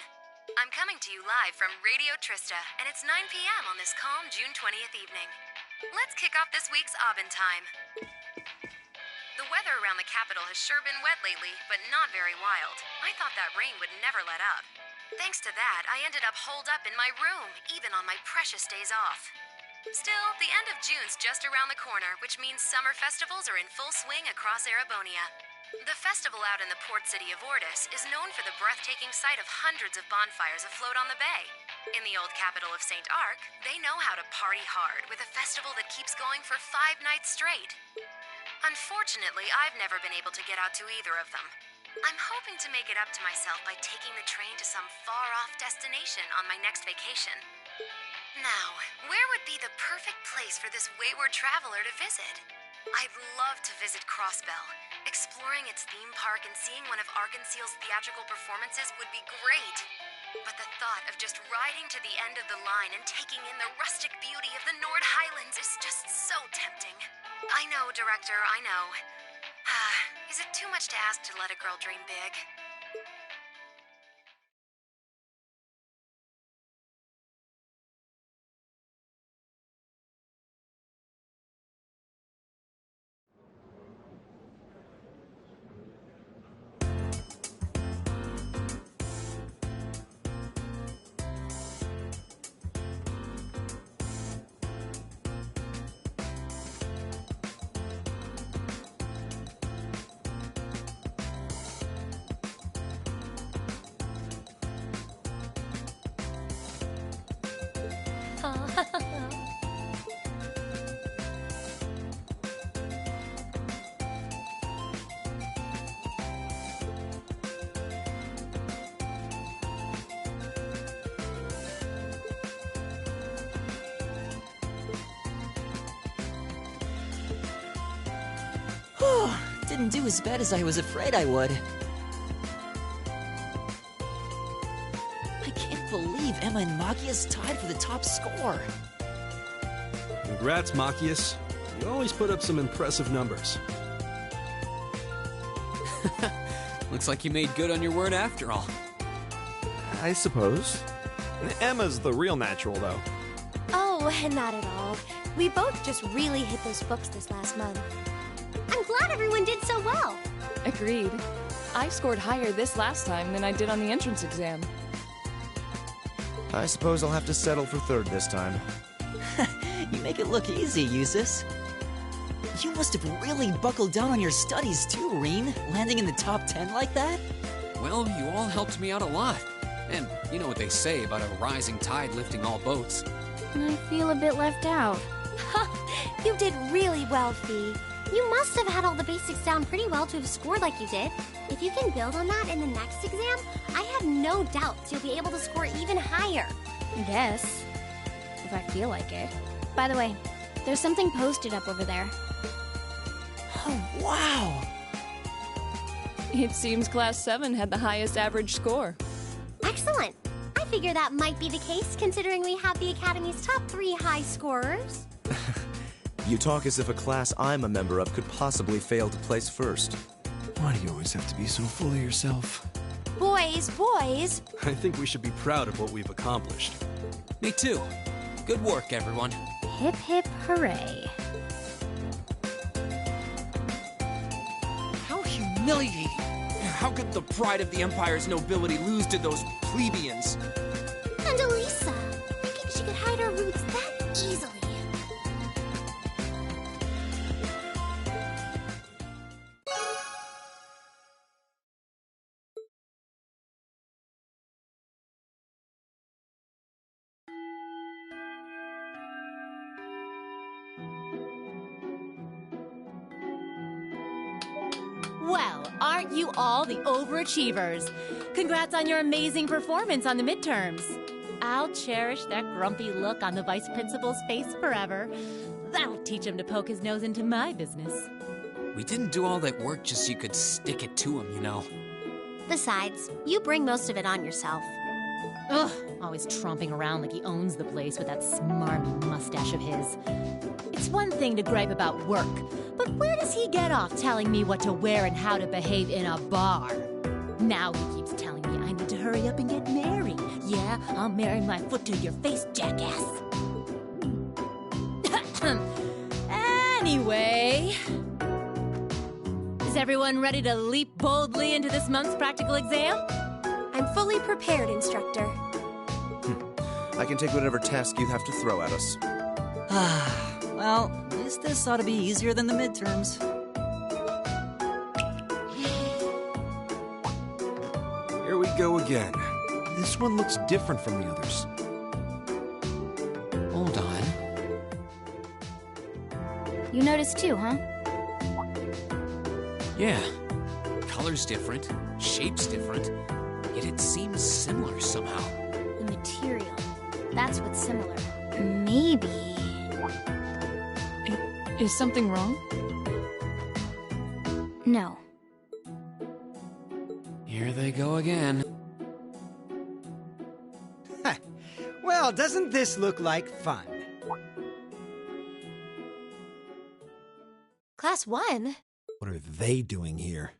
I'm coming to you live from Radio Trista, and it's 9 p.m. on this calm June 20th evening. Let's kick off this week's Aubin time. The weather around the capital has sure been wet lately, but not very wild. I thought that rain would never let up. Thanks to that, I ended up holed up in my room, even on my precious days off. Still, the end of June's just around the corner, which means summer festivals are in full swing across Erebonia. The festival out in the port city of Ordis is known for the breathtaking sight of hundreds of bonfires afloat on the bay. In the old capital of St. Arc, they know how to party hard with a festival that keeps going for 5 nights straight. Unfortunately, I've never been able to get out to either of them. I'm hoping to make it up to myself by taking the train to some far-off destination on my next vacation. Now, where would be the perfect place for this wayward traveler to visit? I'd love to visit Crossbell. Exploring its theme park and seeing one of Arkansas's theatrical performances would be great. But the thought of just riding to the end of the line and taking in the rustic beauty of the Nord Highlands is just so tempting. I know, Director, I know. Is it too much to ask to let a girl dream big? Didn't do as bad as I was afraid I would. I can't believe Emma and Machias tied for the top score. Congrats, Machias. You always put up some impressive numbers. Looks like you made good on your word after all. I suppose. Emma's the real natural, though. Oh, not at all. We both just really hit those books this last month. I'm glad everyone did so well. Agreed. I scored higher this last time than I did on the entrance exam. I suppose I'll have to settle for third this time. You make it look easy, Eustace. You must have really buckled down on your studies too, Reen, landing in the top 10 like that? Well, you all helped me out a lot. And you know what they say about a rising tide lifting all boats. I feel a bit left out. You did really well, Fee. You must have had all the basics down pretty well to have scored like you did. If you can build on that in the next exam, I have no doubts you'll be able to score even higher. I guess. If I feel like it. By the way, there's something posted up over there. Oh, wow! It seems Class 7 had the highest average score. Excellent. I figure that might be the case considering we have the Academy's top 3 high scorers. You talk as if a class I'm a member of could possibly fail to place first. Why do you always have to be so full of yourself? Boys, boys. I think we should be proud of what we've accomplished. Me too. Good work, everyone. Hip hip hooray. How humiliating! How could the pride of the Empire's nobility lose to those plebeians? And Elisa. Thinking she could hide her roots that easily. Well, aren't you all the overachievers? Congrats on your amazing performance on the midterms. I'll cherish that grumpy look on the vice principal's face forever. That'll teach him to poke his nose into my business. We didn't do all that work just so you could stick it to him, you know. Besides, you bring most of it on yourself. Ugh, always tromping around like he owns the place with that smarmy mustache of his. It's one thing to gripe about work, but where does he get off telling me what to wear and how to behave in a bar? Now he keeps telling me I need to hurry up and get married. Yeah, I'll marry my foot to your face, jackass. Anyway, is everyone ready to leap boldly into this month's practical exam? I'm fully prepared, Instructor. I can take whatever task you have to throw at us. Well, at least this ought to be easier than the midterms. Here we go again. This one looks different from the others. Hold on. You noticed too, huh? Yeah. Color's different, shape's different, yet it seems similar somehow. The material. That's what's similar. Maybe... Is something wrong? No. Here they go again. Well, doesn't this look like fun? Class 1? What are they doing here?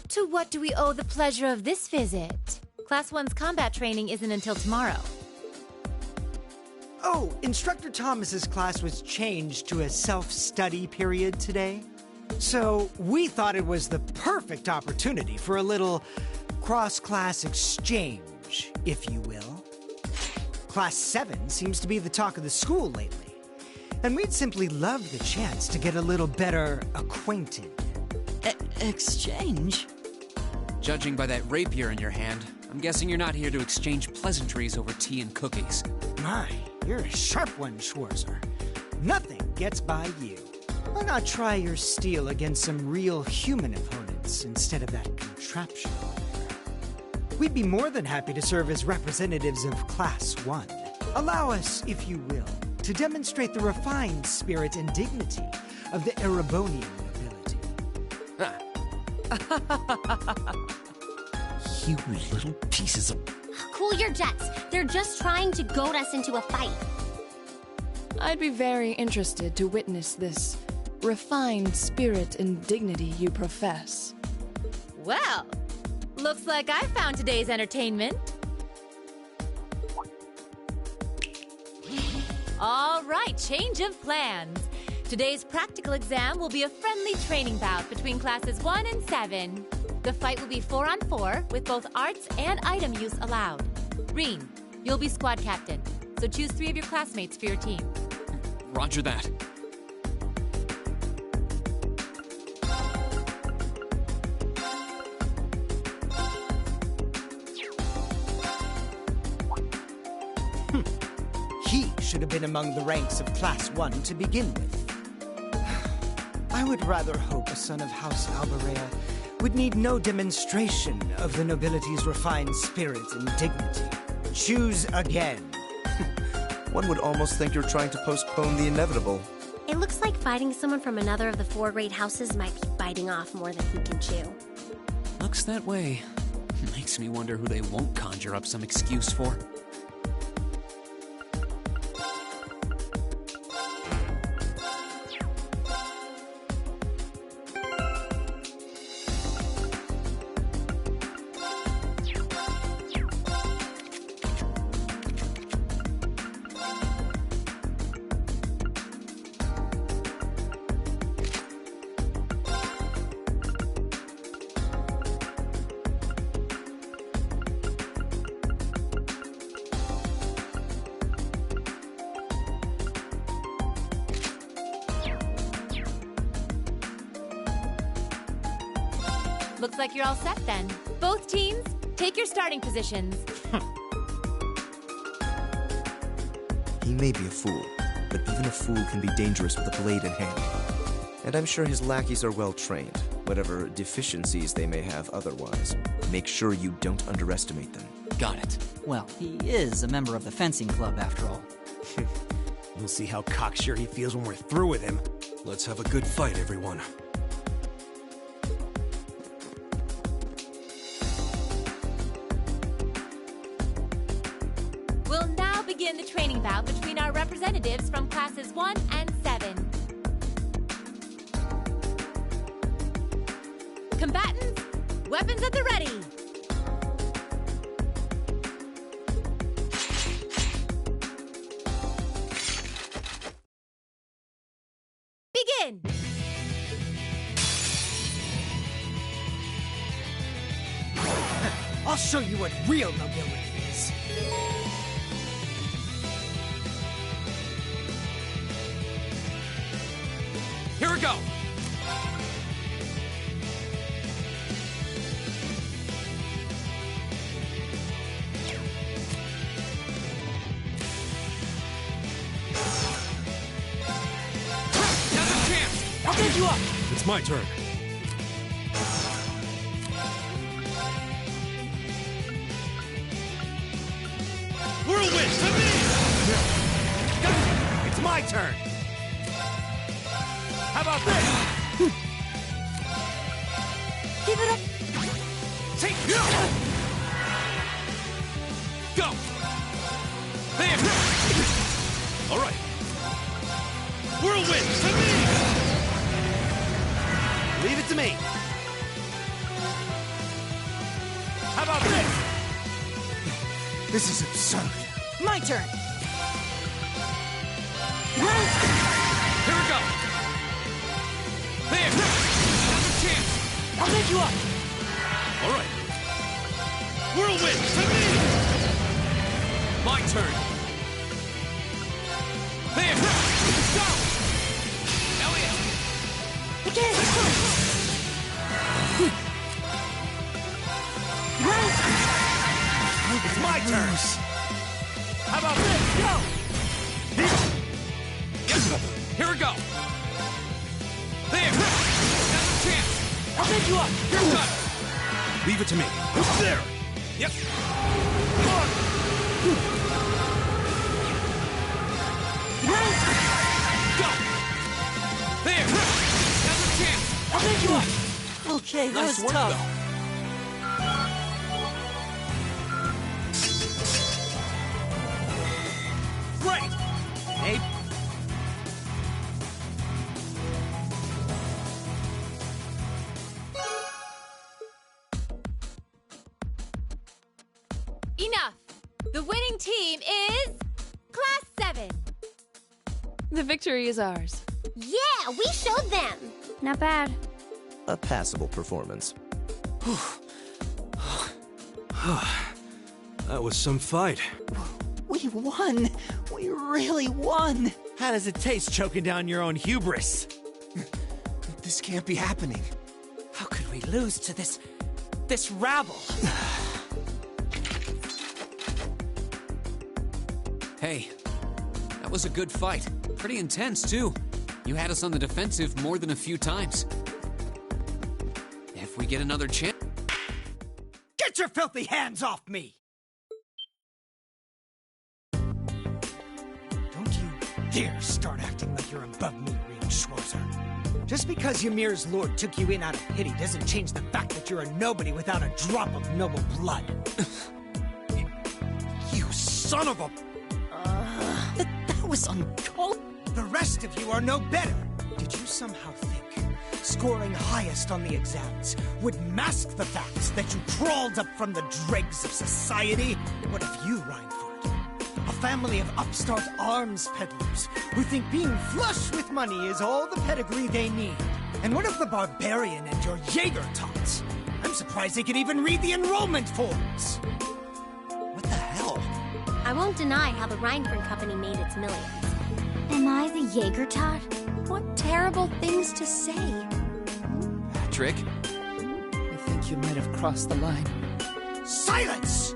To what do we owe the pleasure of this visit? Class 1's combat training isn't until tomorrow. Oh, Instructor Thomas's class was changed to a self-study period today. So we thought it was the perfect opportunity for a little cross-class exchange, if you will. Class 7 seems to be the talk of the school lately, and we'd simply love the chance to get a little better acquainted. Exchange? Judging by that rapier in your hand, I'm guessing you're not here to exchange pleasantries over tea and cookies. My, you're a sharp one, Schwarzer. Nothing gets by you. Why not try your steel against some real human opponents instead of that contraption over there? We'd be more than happy to serve as representatives of Class 1. Allow us, if you will, to demonstrate the refined spirit and dignity of the Erebonian nobility. You little pieces of... Cool your jets. They're just trying to goad us into a fight. I'd be very interested to witness this refined spirit and dignity you profess. Well, looks like I found today's entertainment. All right, change of plans. Today's practical exam will be a friendly training bout between classes 1 and 7. The fight will be 4-on-4 with both arts and item use allowed. Reen, you'll be squad captain, so choose 3 of your classmates for your team. Roger that. He should have been among the ranks of Class 1 to begin with. I would rather hope a son of House Albarea would need no demonstration of the nobility's refined spirit and dignity. Choose again. One would almost think you're trying to postpone the inevitable. It looks like fighting someone from another of the 4 great houses might be biting off more than he can chew. Looks that way. Makes me wonder who they won't conjure up some excuse for. Looks like you're all set then. Both teams, take your starting positions. He may be a fool, but even a fool can be dangerous with a blade in hand. And I'm sure his lackeys are well trained, whatever deficiencies they may have otherwise. Make sure you don't underestimate them. Got it. Well, he is a member of the fencing club after all. We'll see how cocksure he feels when we're through with him. Let's have a good fight, everyone. We'll now begin the training bout between our representatives from classes 1 and 7. Combatants, weapons at the ready. Begin! I'll show you what real nobility is. Here we go! Now's a chance! I'll take you up! It's my turn. Whirlwind to me! It's my turn! How about this? Give it up! Take Go! There! All right. Whirlwind to me! Leave it to me. How about this? This is absurd. My turn! Here we go! There! Now's a chance! I'll take you up! All right. Whirlwind to me! My turn! There! Let's go! Hell yeah! It's my turn. How about this? Go! Yep. Here we go! There! Now's a chance! I'll take you up! You're done! Leave it to me. There. Yep. Go! There! Now's a chance! I'll take you up! Okay, that Nice was work, tough. though. Great. Hey. Enough! The winning team is Class 7. The victory is ours. Yeah, we showed them. Not bad. A passable performance. That was some fight. We won! We really won! How does it taste choking down your own hubris? This can't be happening. How could we lose to this rabble? Hey, that was a good fight. Pretty intense, too. You had us on the defensive more than a few times. If we get another chance... Get your filthy hands off me! Don't you dare start acting like you're above me, Reed Schwarzer. Just because Ymir's lord took you in out of pity doesn't change the fact that you're a nobody without a drop of noble blood. You son of a... That was uncalled. The rest of you are no better. Did you somehow think scoring highest on the exams would mask the fact that you crawled up from the dregs of society? What if you rhymed for it? A family of upstart arms peddlers who think being flush with money is all the pedigree they need. And what of the barbarian and your Jaeger tots? I'm surprised they could even read the enrollment forms. What the hell? I won't deny how the Rhineford Company made its millions. Am I the Jaeger tot? What terrible things to say. Patrick? I think you might have crossed the line. Silence!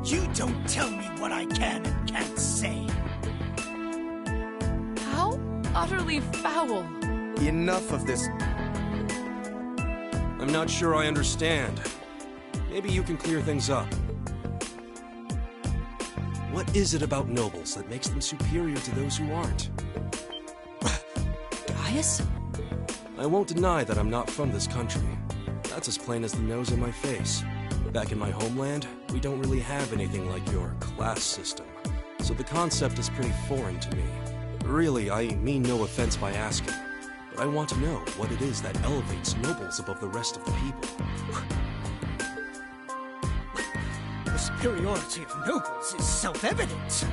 You don't tell me what I can and can't say. How utterly foul. Enough of this. I'm not sure I understand. Maybe you can clear things up. What is it about nobles that makes them superior to those who aren't? Gaius? I won't deny that I'm not from this country. That's as plain as the nose on my face. Back in my homeland, we don't really have anything like your class system. So the concept is pretty foreign to me. Really, I mean no offense by asking. But I want to know what it is that elevates nobles above the rest of the people. The superiority of nobles is self-evident.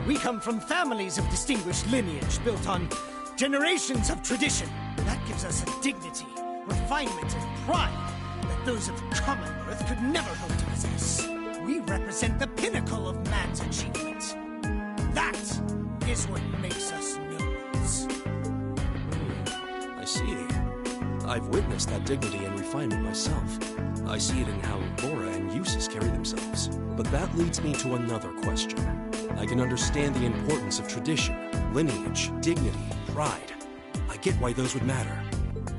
We come from families of distinguished lineage built on generations of tradition. That gives us a dignity, refinement, and pride that those of Commonwealth could never hope to possess. We represent the pinnacle of man's achievement. That is what makes us nobles. I see. I've witnessed that dignity and refinement myself. I see it in how Laura and Eustace carry themselves. But that leads me to another question. I can understand the importance of tradition, lineage, dignity, pride. I get why those would matter.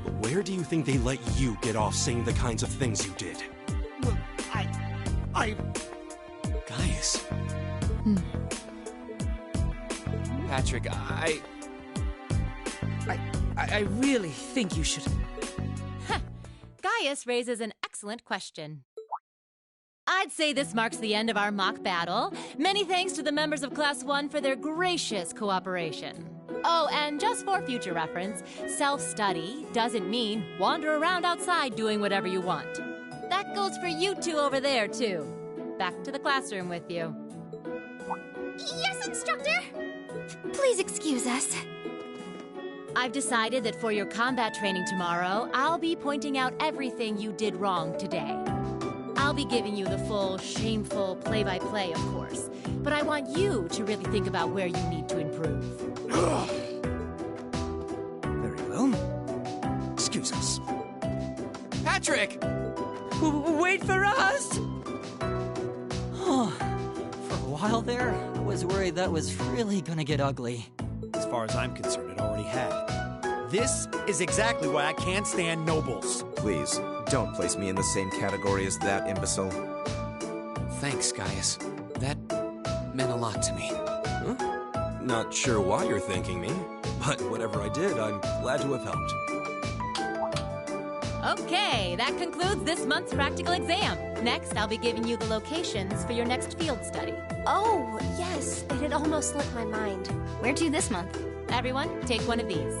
But where do you think they let you get off saying the kinds of things you did? Well, I... Gaius. Patrick, I really think you should... Gaius raises an excellent question. I'd say this marks the end of our mock battle. Many thanks to the members of Class 1 for their gracious cooperation. Oh, and just for future reference, self-study doesn't mean wander around outside doing whatever you want. That goes for you two over there, too. Back to the classroom with you. Yes, instructor! Please excuse us. I've decided that for your combat training tomorrow, I'll be pointing out everything you did wrong today. I'll be giving you the full, shameful play-by-play, of course. But I want you to really think about where you need to improve. Very well. Excuse us. Patrick! Wait for us! For a while there, I was worried that was really gonna get ugly. As far as I'm concerned, it already had. This is exactly why I can't stand nobles. Please, don't place me in the same category as that imbecile. Thanks, Gaius. That meant a lot to me. Huh? Not sure why you're thanking me, but whatever I did, I'm glad to have helped. Okay, that concludes this month's practical exam. Next, I'll be giving you the locations for your next field study. Oh, yes. It had almost slipped my mind. Where to this month? Everyone, take one of these.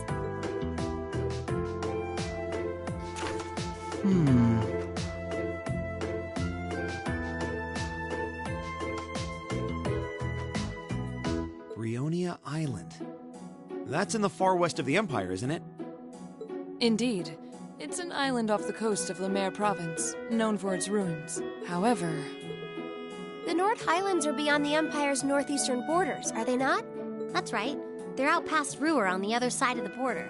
Brionia Island. That's in the far west of the Empire, isn't it? Indeed. It's an island off the coast of Lemaire Province, known for its ruins. However... The Nord Highlands are beyond the Empire's northeastern borders, are they not? That's right. They're out past Ruhr on the other side of the border.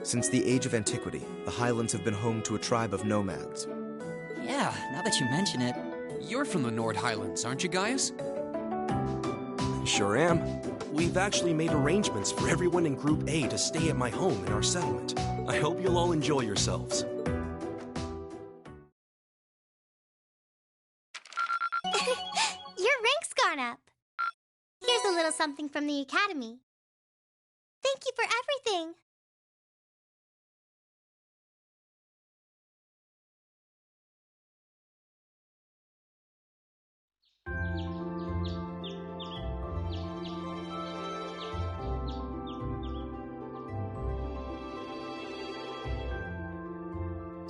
Since the age of antiquity, the Highlands have been home to a tribe of nomads. Yeah, now that you mention it. You're from the Nord Highlands, aren't you, Gaius? Sure am. We've actually made arrangements for everyone in Group A to stay at my home in our settlement. I hope you'll all enjoy yourselves. Your rank's gone up. Here's a little something from the Academy. Thank you for everything.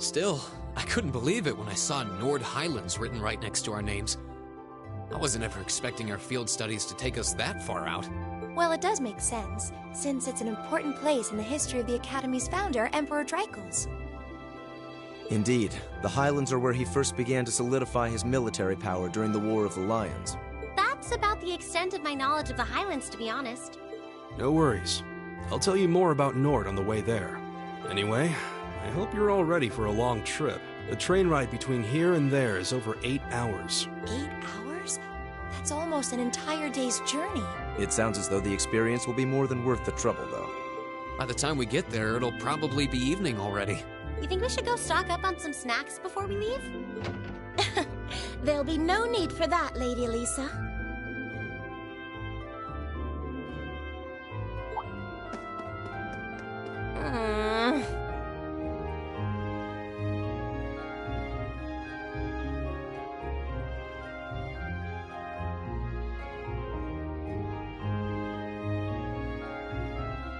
Still, I couldn't believe it when I saw Nord Highlands written right next to our names. I wasn't ever expecting our field studies to take us that far out. Well, it does make sense, since it's an important place in the history of the Academy's founder, Emperor Dreichels. Indeed, the Highlands are where he first began to solidify his military power during the War of the Lions. That's about the extent of my knowledge of the Highlands, to be honest. No worries. I'll tell you more about Nord on the way there. Anyway, I hope you're all ready for a long trip. The train ride between here and there is over 8 hours. 8 hours? That's almost an entire day's journey. It sounds as though the experience will be more than worth the trouble, though. By the time we get there, it'll probably be evening already. You think we should go stock up on some snacks before we leave? There'll be no need for that, Lady Lisa.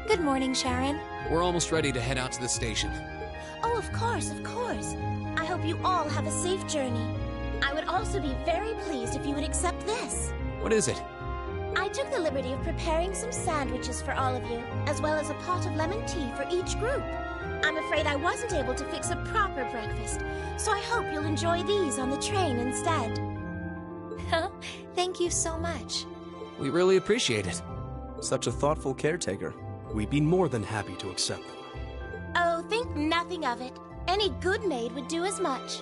Good morning, Sharon. We're almost ready to head out to the station. Oh, of course, of course. I hope you all have a safe journey. I would also be very pleased if you would accept this. What is it? I took the liberty of preparing some sandwiches for all of you, as well as a pot of lemon tea for each group. I'm afraid I wasn't able to fix a proper breakfast, so I hope you'll enjoy these on the train instead. Thank you so much. We really appreciate it. Such a thoughtful caretaker. We'd be more than happy to accept them. Oh, think nothing of it. Any good maid would do as much.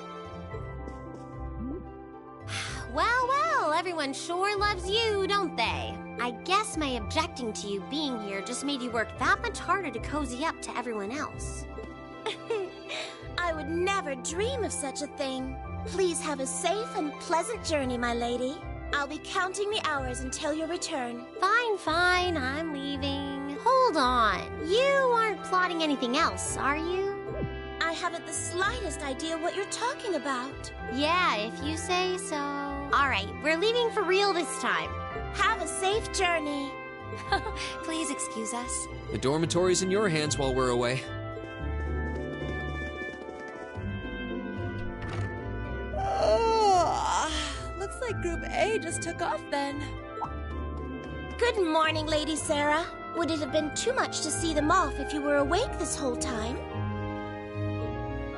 Well, everyone sure loves you, don't they? I guess my objecting to you being here just made you work that much harder to cozy up to everyone else. I would never dream of such a thing. Please have a safe and pleasant journey, my lady. I'll be counting the hours until your return. Fine, I'm leaving. Hold on. You aren't plotting anything else, are you? I haven't the slightest idea what you're talking about. Yeah, if you say so. All right, we're leaving for real this time. Have a safe journey. Please excuse us. The dormitory's in your hands while we're away. Looks like Group A just took off then. Good morning, Lady Sarah. Would it have been too much to see them off if you were awake this whole time?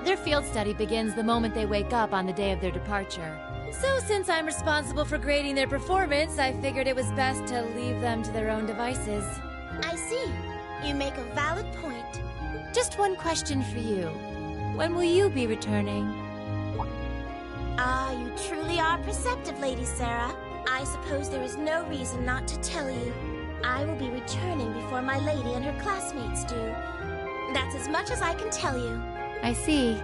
Their field study begins the moment they wake up on the day of their departure. So since I'm responsible for grading their performance, I figured it was best to leave them to their own devices. I see. You make a valid point. Just one question for you. When will you be returning? Ah, you truly are perceptive, Lady Sarah. I suppose there is no reason not to tell you. I will be returning before my lady and her classmates do. That's as much as I can tell you. I see.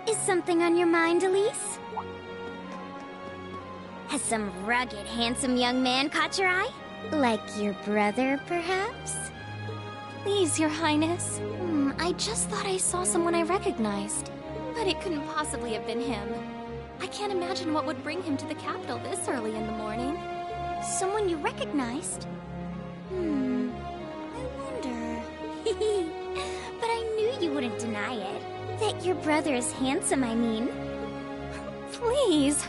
Is something on your mind, Elise? Has some rugged, handsome young man caught your eye? Like your brother, perhaps? Please, Your Highness. I just thought I saw someone I recognized. But it couldn't possibly have been him. I can't imagine what would bring him to the capital this early in the morning. Someone you recognized? I wonder. But I knew you wouldn't deny it. That your brother is handsome, I mean. Please.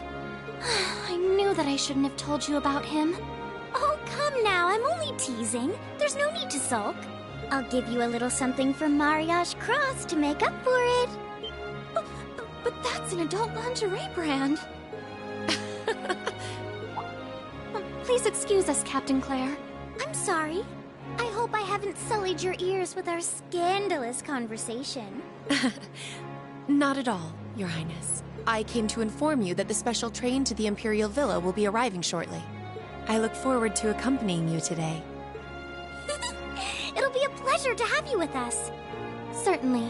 I knew that I shouldn't have told you about him. Oh, come now, I'm only teasing. There's no need to sulk. I'll give you a little something from Mariage Cross to make up for it. But that's an adult lingerie brand. Please excuse us, Captain Claire. I'm sorry. I hope I haven't sullied your ears with our scandalous conversation. Not at all, Your Highness. I came to inform you that the special train to the Imperial Villa will be arriving shortly. I look forward to accompanying you today. It'll be a pleasure to have you with us. Certainly.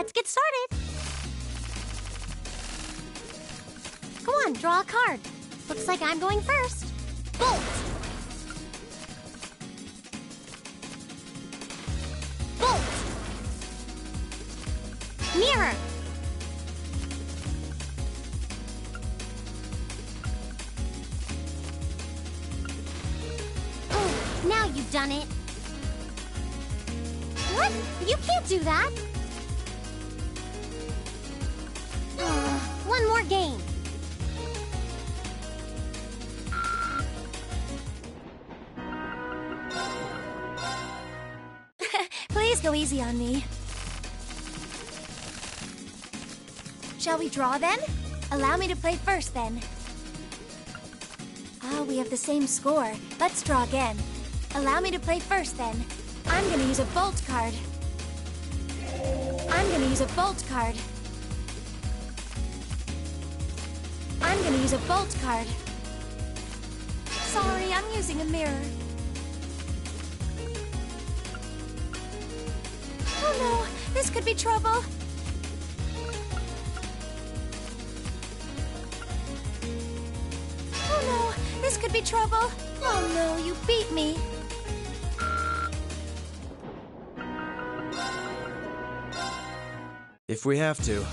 Let's get started. Go on, draw a card. Looks like I'm going first. Bolt! Bolt! Mirror! Oh, now you've done it. What? You can't do that. One more game. Please go easy on me. Shall we draw then? Allow me to play first, then. Ah, we have the same score. Let's draw again. Allow me to play first, then. I'm gonna use a Bolt card. I'm gonna use a Bolt card. I'm gonna use a Bolt card. Sorry, I'm using a mirror. Oh no, this could be trouble. Oh no, this could be trouble. Oh no, you beat me. If we have to.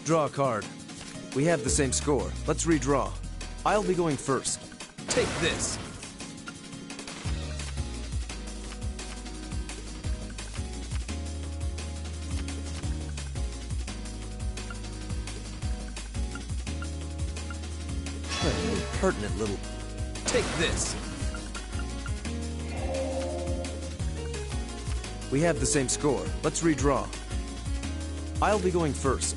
Draw a card. We have the same score. Let's redraw. I'll be going first. Take this. Pertinent little... Take this. We have the same score. Let's redraw. I'll be going first.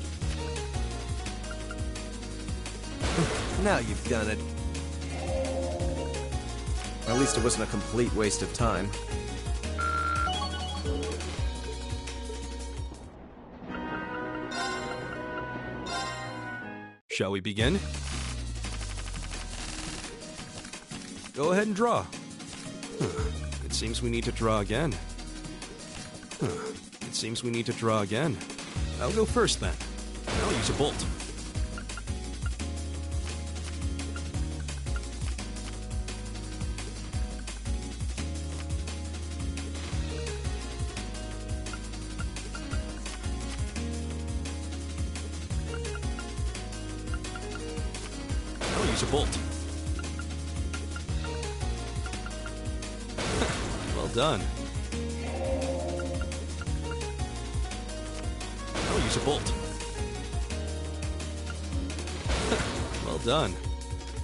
Now you've done it. At least it wasn't a complete waste of time. Shall we begin? Go ahead and draw. It seems we need to draw again. It seems we need to draw again. I'll go first then. I'll use a bolt. I'll use a bolt. Well done. I'll use a bolt. Well done.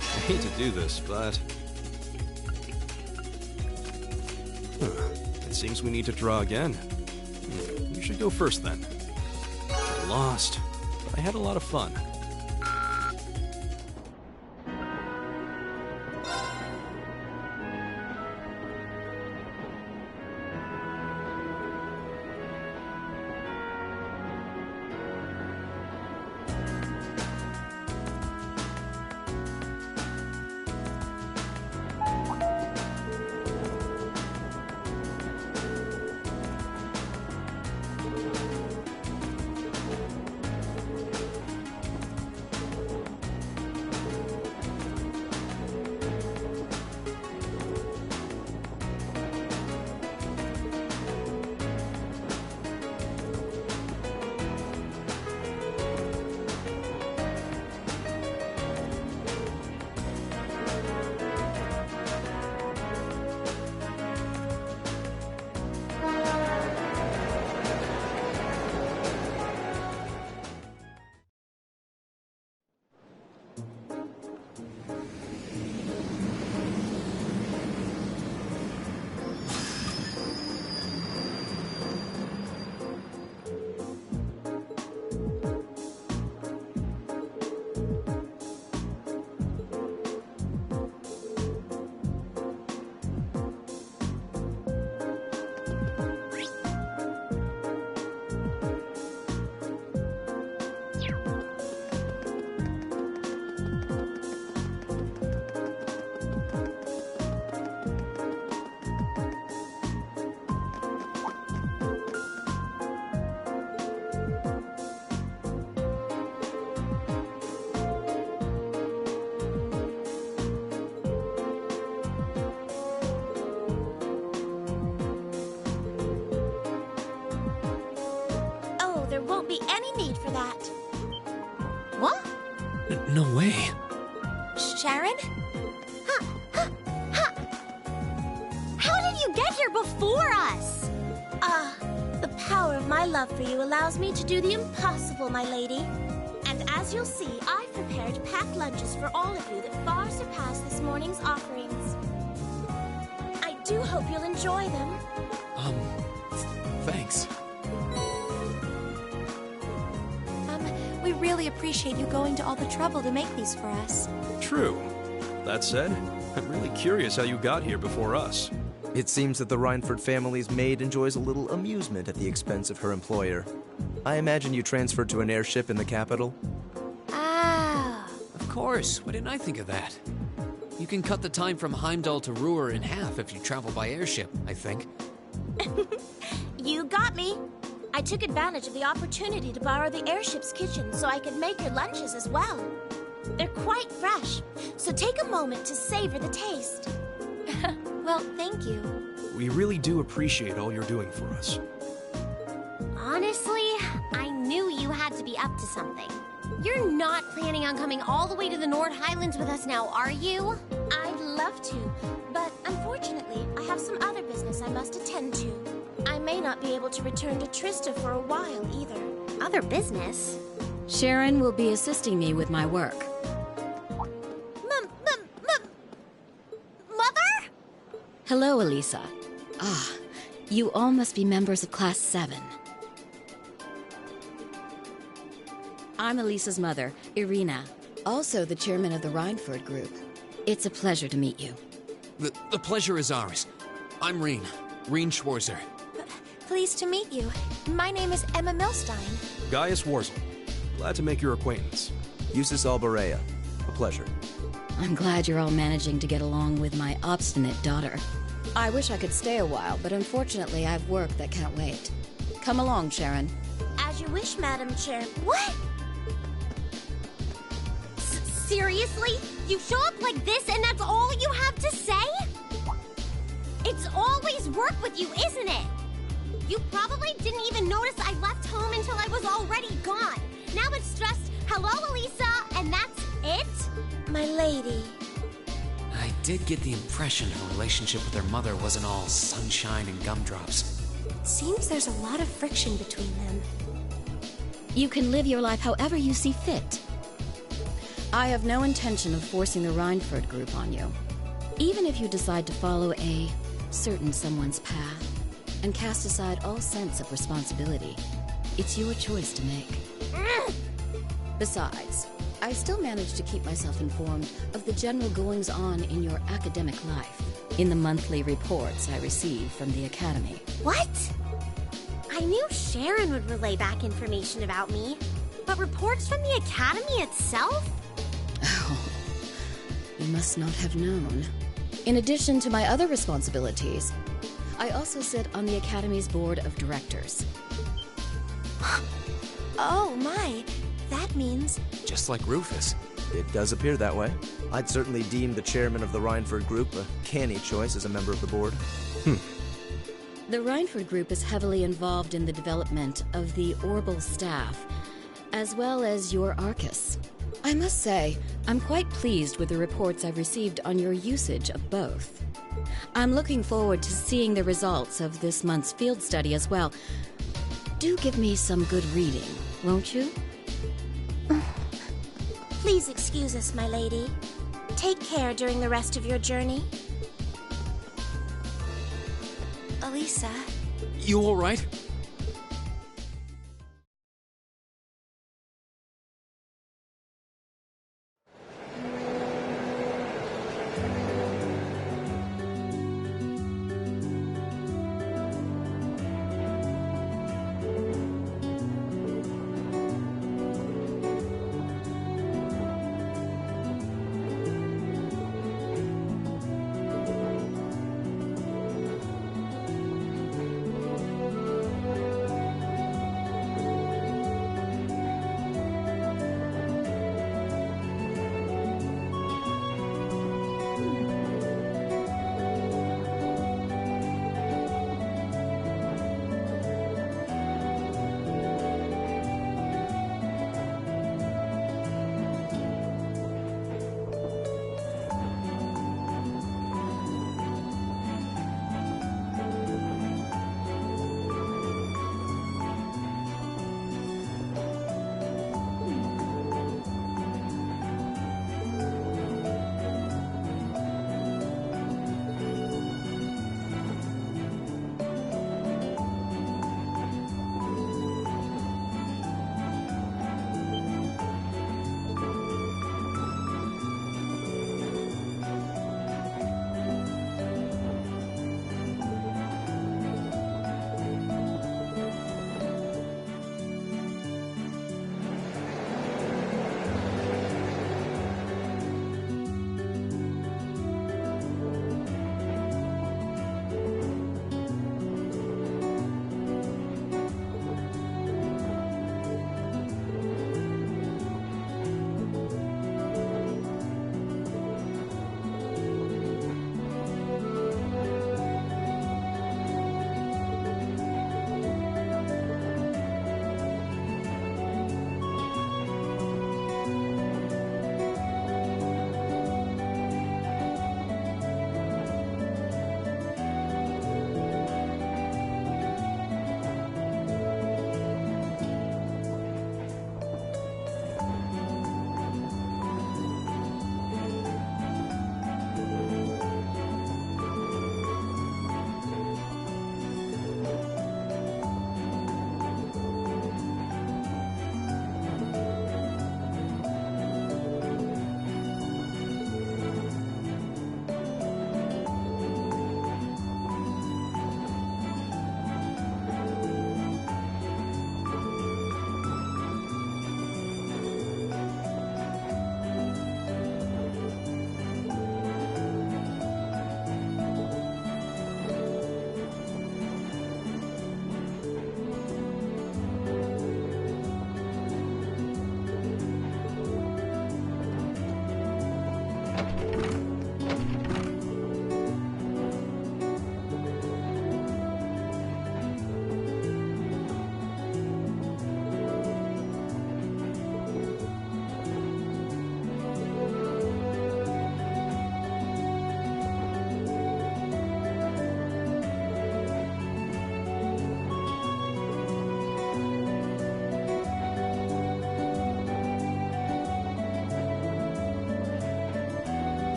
I hate to do this, but... It seems we need to draw again. You should go first then. I lost, but I had a lot of fun. Won't be any need for that. What? No way. Sharon? How did you get here before us? The power of my love for you allows me to do the impossible, my lady. And as you'll see, I've prepared packed lunches for all of you that far surpass this morning's offerings. I do hope you'll enjoy them. Thanks. we really appreciate you going to all the trouble to make these for us. True. That said, I'm really curious how you got here before us. It seems that the Reinford family's maid enjoys a little amusement at the expense of her employer. I imagine you transferred to an airship in the capital? Ah. Of course. Why didn't I think of that? You can cut the time from Heimdall to Ruhr in half if you travel by airship, I think. You got me. I took advantage of the opportunity to borrow the airship's kitchen so I could make your lunches as well. They're quite fresh, so take a moment to savor the taste. Well, thank you. We really do appreciate all you're doing for us. Honestly, I knew you had to be up to something. You're not planning on coming all the way to the Nord Highlands with us now, are you? I'd love to, but unfortunately, I have some other business I must attend to. I may not be able to return to Trista for a while either. Other business? Sharon will be assisting me with my work. Mother? Hello, Elisa. Ah, you all must be members of Class 7. I'm Elisa's mother, Irina, also the chairman of the Reinford Group. It's a pleasure to meet you. The pleasure is ours. I'm Rien Schwarzer. Pleased to meet you. My name is Emma Milstein. Gaius Warzel. Glad to make your acquaintance. Eustace Alborea. A pleasure. I'm glad you're all managing to get along with my obstinate daughter. I wish I could stay a while, but unfortunately I've work that can't wait. Come along, Sharon. As you wish, Madam Chair. What? Seriously? You show up like this and that's all you have to say? It's always work with you, isn't it? You probably didn't even notice I left home until I was already gone. Now it's just, hello, Elisa, and that's it? My lady. I did get the impression her relationship with her mother wasn't all sunshine and gumdrops. It seems there's a lot of friction between them. You can live your life however you see fit. I have no intention of forcing the Reinford Group on you. Even if you decide to follow a certain someone's path and cast aside all sense of responsibility, it's your choice to make. Besides, I still manage to keep myself informed of the general goings-on in your academic life in the monthly reports I receive from the Academy. What? I knew Sharon would relay back information about me, but reports from the Academy itself? Oh, you must not have known. In addition to my other responsibilities, I also sit on the Academy's board of directors. Oh my, that means... Just like Rufus. It does appear that way. I'd certainly deem the chairman of the Reinford Group a canny choice as a member of the board. The Reinford Group is heavily involved in the development of the Orbital staff, as well as your Arcus. I must say, I'm quite pleased with the reports I've received on your usage of both. I'm looking forward to seeing the results of this month's field study as well. Do give me some good reading, won't you? Please excuse us, my lady. Take care during the rest of your journey. Elisa. You all right?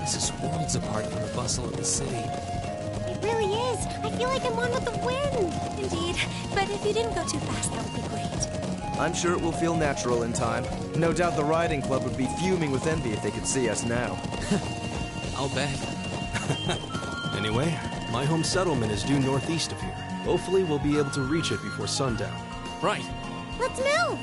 This is worlds apart from the bustle of the city. It really is. I feel like I'm one with the wind. Indeed. But if you didn't go too fast, that would be great. I'm sure it will feel natural in time. No doubt the riding club would be fuming with envy if they could see us now. I'll bet. Anyway, my home settlement is due northeast of here. Hopefully we'll be able to reach it before sundown. Right. Let's move!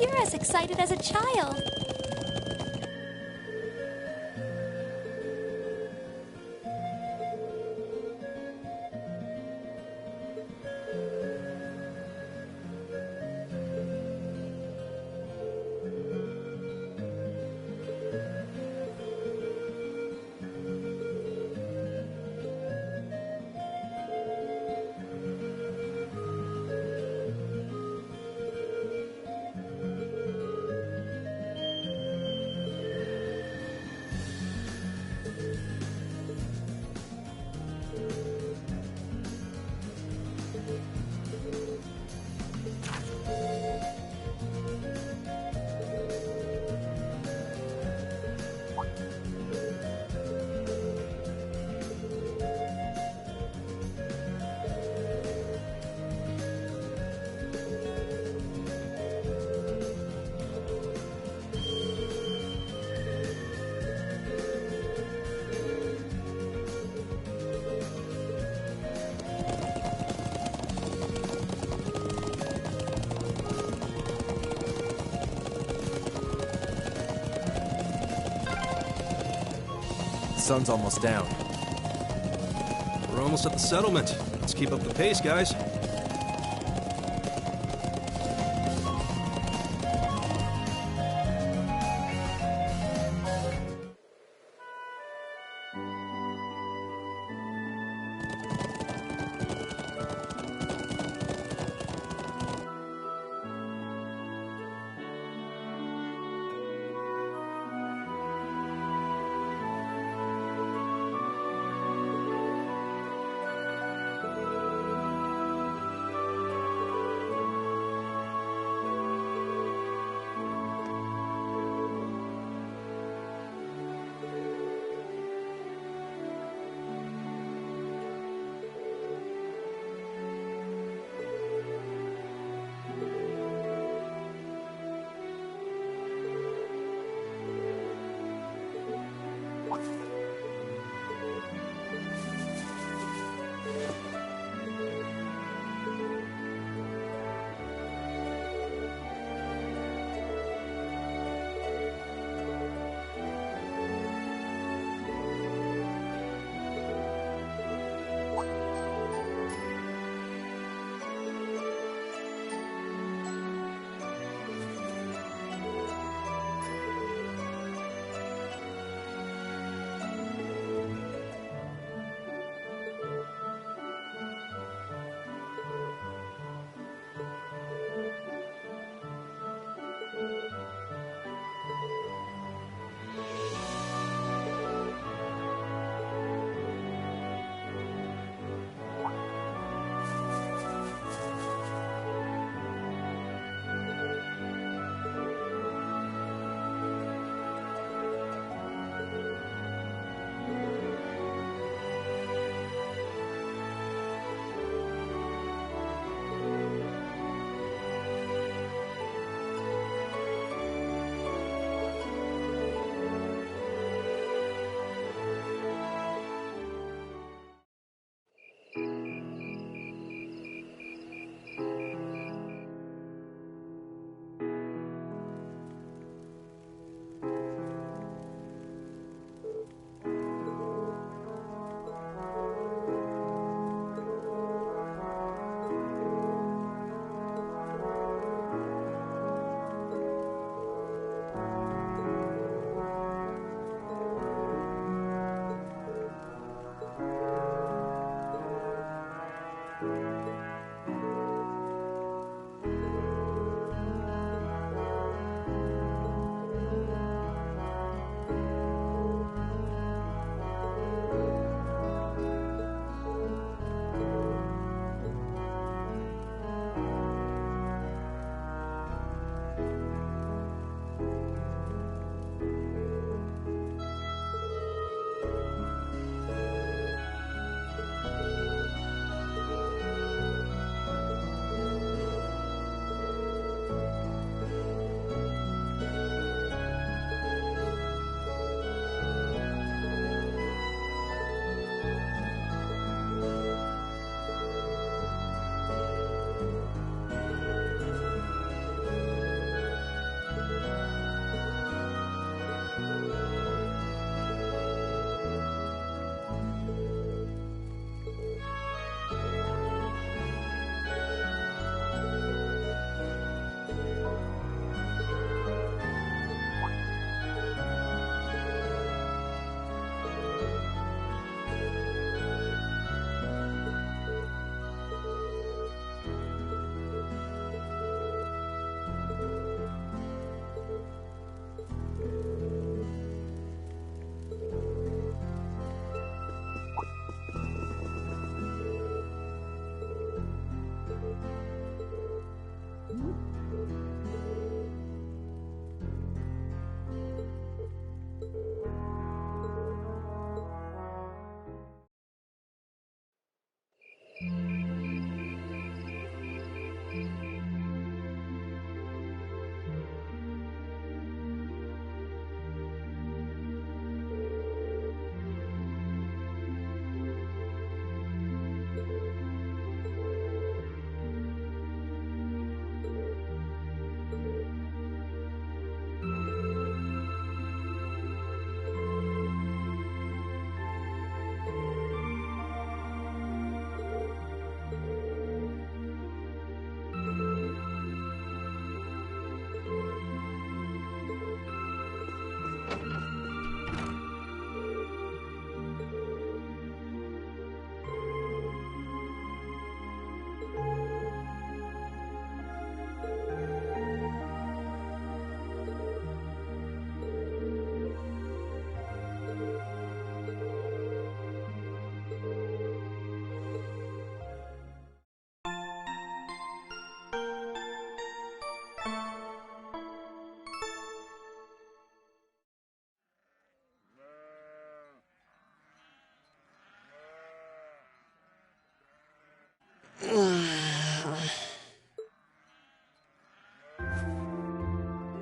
You're as excited as a child. The sun's almost down. We're almost at the settlement. Let's keep up the pace, guys.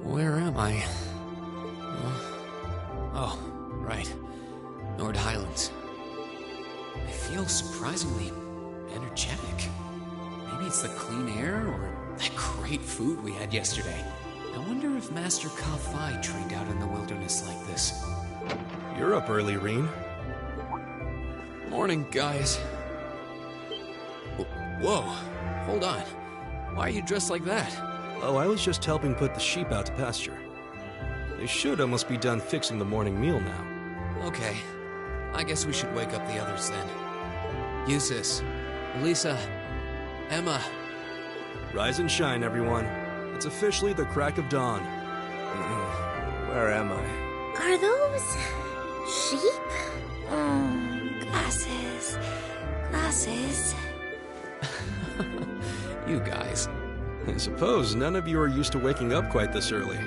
Where am I? Oh, right. Nord Highlands. I feel surprisingly energetic. Maybe it's the clean air or that great food we had yesterday. I wonder if Master Ka-Fai trained out in the wilderness like this. You're up early, Reen. Morning, guys. Whoa, hold on. Why are you dressed like that? Oh, I was just helping put the sheep out to pasture. They should almost be done fixing the morning meal now. Okay, I guess we should wake up the others then. Eustace, Elisa, Emma. Rise and shine, everyone. It's officially the crack of dawn. Where am I? Are those sheep? Oh, glasses. Glasses. You guys. I suppose none of you are used to waking up quite this early.